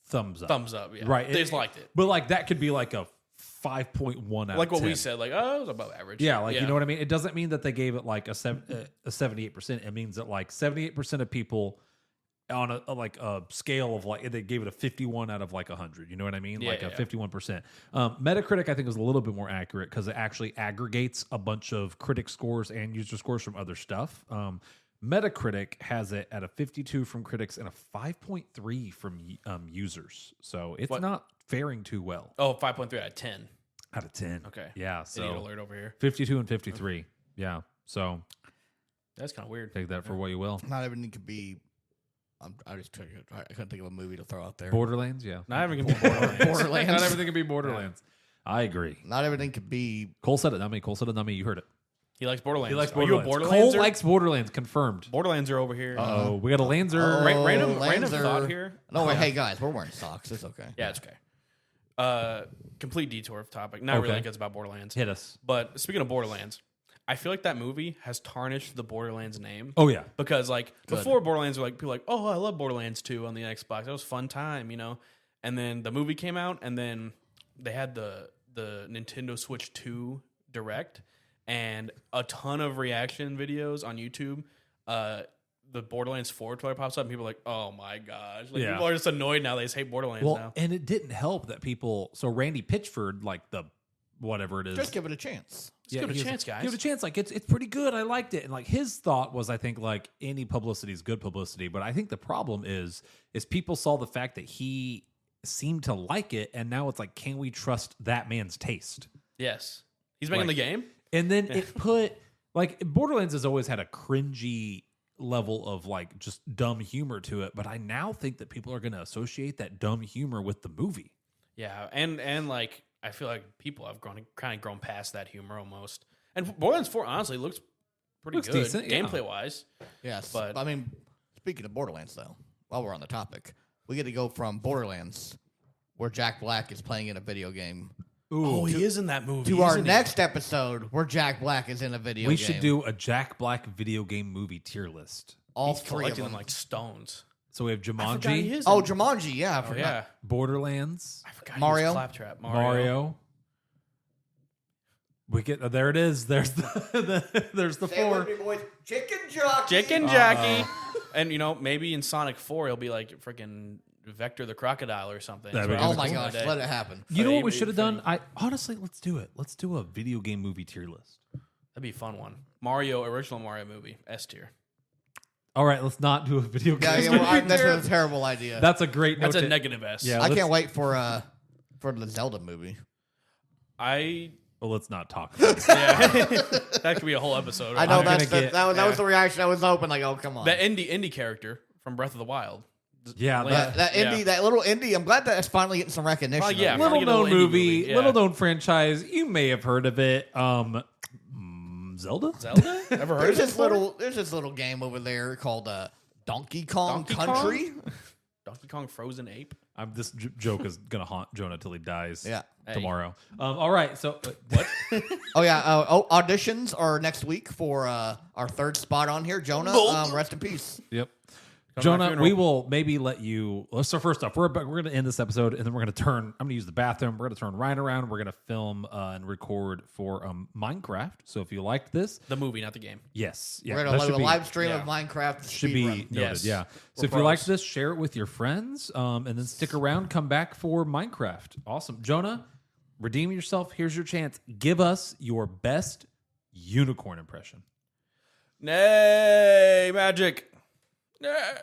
thumbs up. Thumbs up, yeah. Right. They just liked it. But that could be a 5.1 out like of what 10. we said, it was above average. Yeah, you know what I mean? It doesn't mean that they gave it a 78%. It means that 78% of people on a scale of they gave it a 51 out of 100. You know what I mean? 51%. Metacritic, I think, is a little bit more accurate because it actually aggregates a bunch of critic scores and user scores from other stuff. Metacritic has it at a 52 from critics and a 5.3 from users. So it's not faring too well. Oh, 5.3 out of 10. Out of 10. Okay. Yeah. So idiot alert over here. 52 and 53. Yeah. So that's kind of weird. Take that for what you will. Not everything could be. I couldn't think of a movie to throw out there. Borderlands, yeah. Not everything can be Borderlands. Borderlands. Not everything can be Borderlands. Yeah. I agree. Not everything could be. Cole said it, not me. Cole said it, not me. You heard it. He likes Borderlands. He likes Are you a Borderlands. Borderlands? Cole likes Borderlands. Confirmed. Borderlands are over here. Oh, we got a Lancer. Random Lancer. thought here. No, wait, hey guys, we're wearing socks. It's okay. Yeah, it's okay. Complete detour of topic. Not really, because it's about Borderlands. Hit us. But speaking of Borderlands, I feel like that movie has tarnished the Borderlands name. Oh yeah, because before Borderlands were people like, oh, I love Borderlands 2 on the Xbox. That was a fun time, And then the movie came out, and then they had the Nintendo Switch 2 Direct, and a ton of reaction videos on YouTube. The Borderlands 4 trailer pops up, and people are like, oh my gosh. People are just annoyed now. They just hate Borderlands now. And it didn't help that people. So Randy Pitchford, the whatever it is, just give it a chance. Give it a chance, guys. Give it a chance. It's pretty good. I liked it. And his thought was, I think any publicity is good publicity. But I think the problem is people saw the fact that he seemed to like it, and now it's can we trust that man's taste? Yes, he's making the game. And then it put Borderlands has always had a cringy level of just dumb humor to it, but I now think that people are going to associate that dumb humor with the movie. Yeah, and I feel like people have grown past that humor almost. And Borderlands 4 honestly looks pretty good, decent, gameplay wise. Yes, but I mean, speaking of Borderlands, though, while we're on the topic, we get to go from Borderlands, where Jack Black is playing in a video game. Ooh, he is in that movie. To our next episode, where Jack Black is in a video game. We should do a Jack Black video game movie tier list. All He's three of collecting them. them So stones. we have I forgot Jumanji. he is Oh, in- Jumanji, yeah. I Oh, forgot. yeah. Borderlands. I forgot he Mario. was Claptrap. Mario. We get there. It is. There's there's the Say it four. with me, boys. Chicken Jockey. Chicken Jackie. And maybe in Sonic 4 he'll be like freaking Vector the Crocodile or something. That'd be That's what I Oh was my thinking gosh, today. let it happen. You know what we Maybe should have done? Honestly, let's do it. Let's do a video game movie tier list. That'd be a fun one. Original Mario movie, S tier. All right, let's not do a video game. Yeah, well, movie that's tier. a terrible idea. That's a great. That's note a to- negative S. Yeah. I let's- can't wait for the Zelda movie. Well, let's not talk. About it. Yeah, that could be a whole episode. I know I'm that gonna was the reaction I was hoping. Oh, come on. That indie character from Breath of the Wild. Yeah, that little indie. I'm glad that it's finally getting some recognition. Oh, yeah. little Get a little known indie movie, movie, yeah. little known franchise. You may have heard of it. Zelda. Zelda? Ever heard There's of it? there's this little game over there called Donkey Kong Donkey Country. Donkey Kong Frozen Ape. This joke is gonna haunt Jonah till he dies. Yeah. Tomorrow. All right. So what? Oh yeah. Auditions are next week for our third spot on here. Jonah, rest in peace. Yep. to my Jonah, funeral. we will maybe let you. So first off, we're going to end this episode, and then we're going to turn. I'm going to use the bathroom. We're going to turn Ryan around. We're going to film and record for Minecraft. So if you liked this, The movie, not the game. yes, yeah, We're that gonna should do a be- live stream of yeah. Minecraft. should be speedrun. noted. Yes. Yeah. So We're if you liked pros. this, share it with your friends, and then stick around. Come back for Minecraft. Awesome, Jonah. Redeem yourself. Here's your chance. Give us your best unicorn impression. Nay, magic. Nay.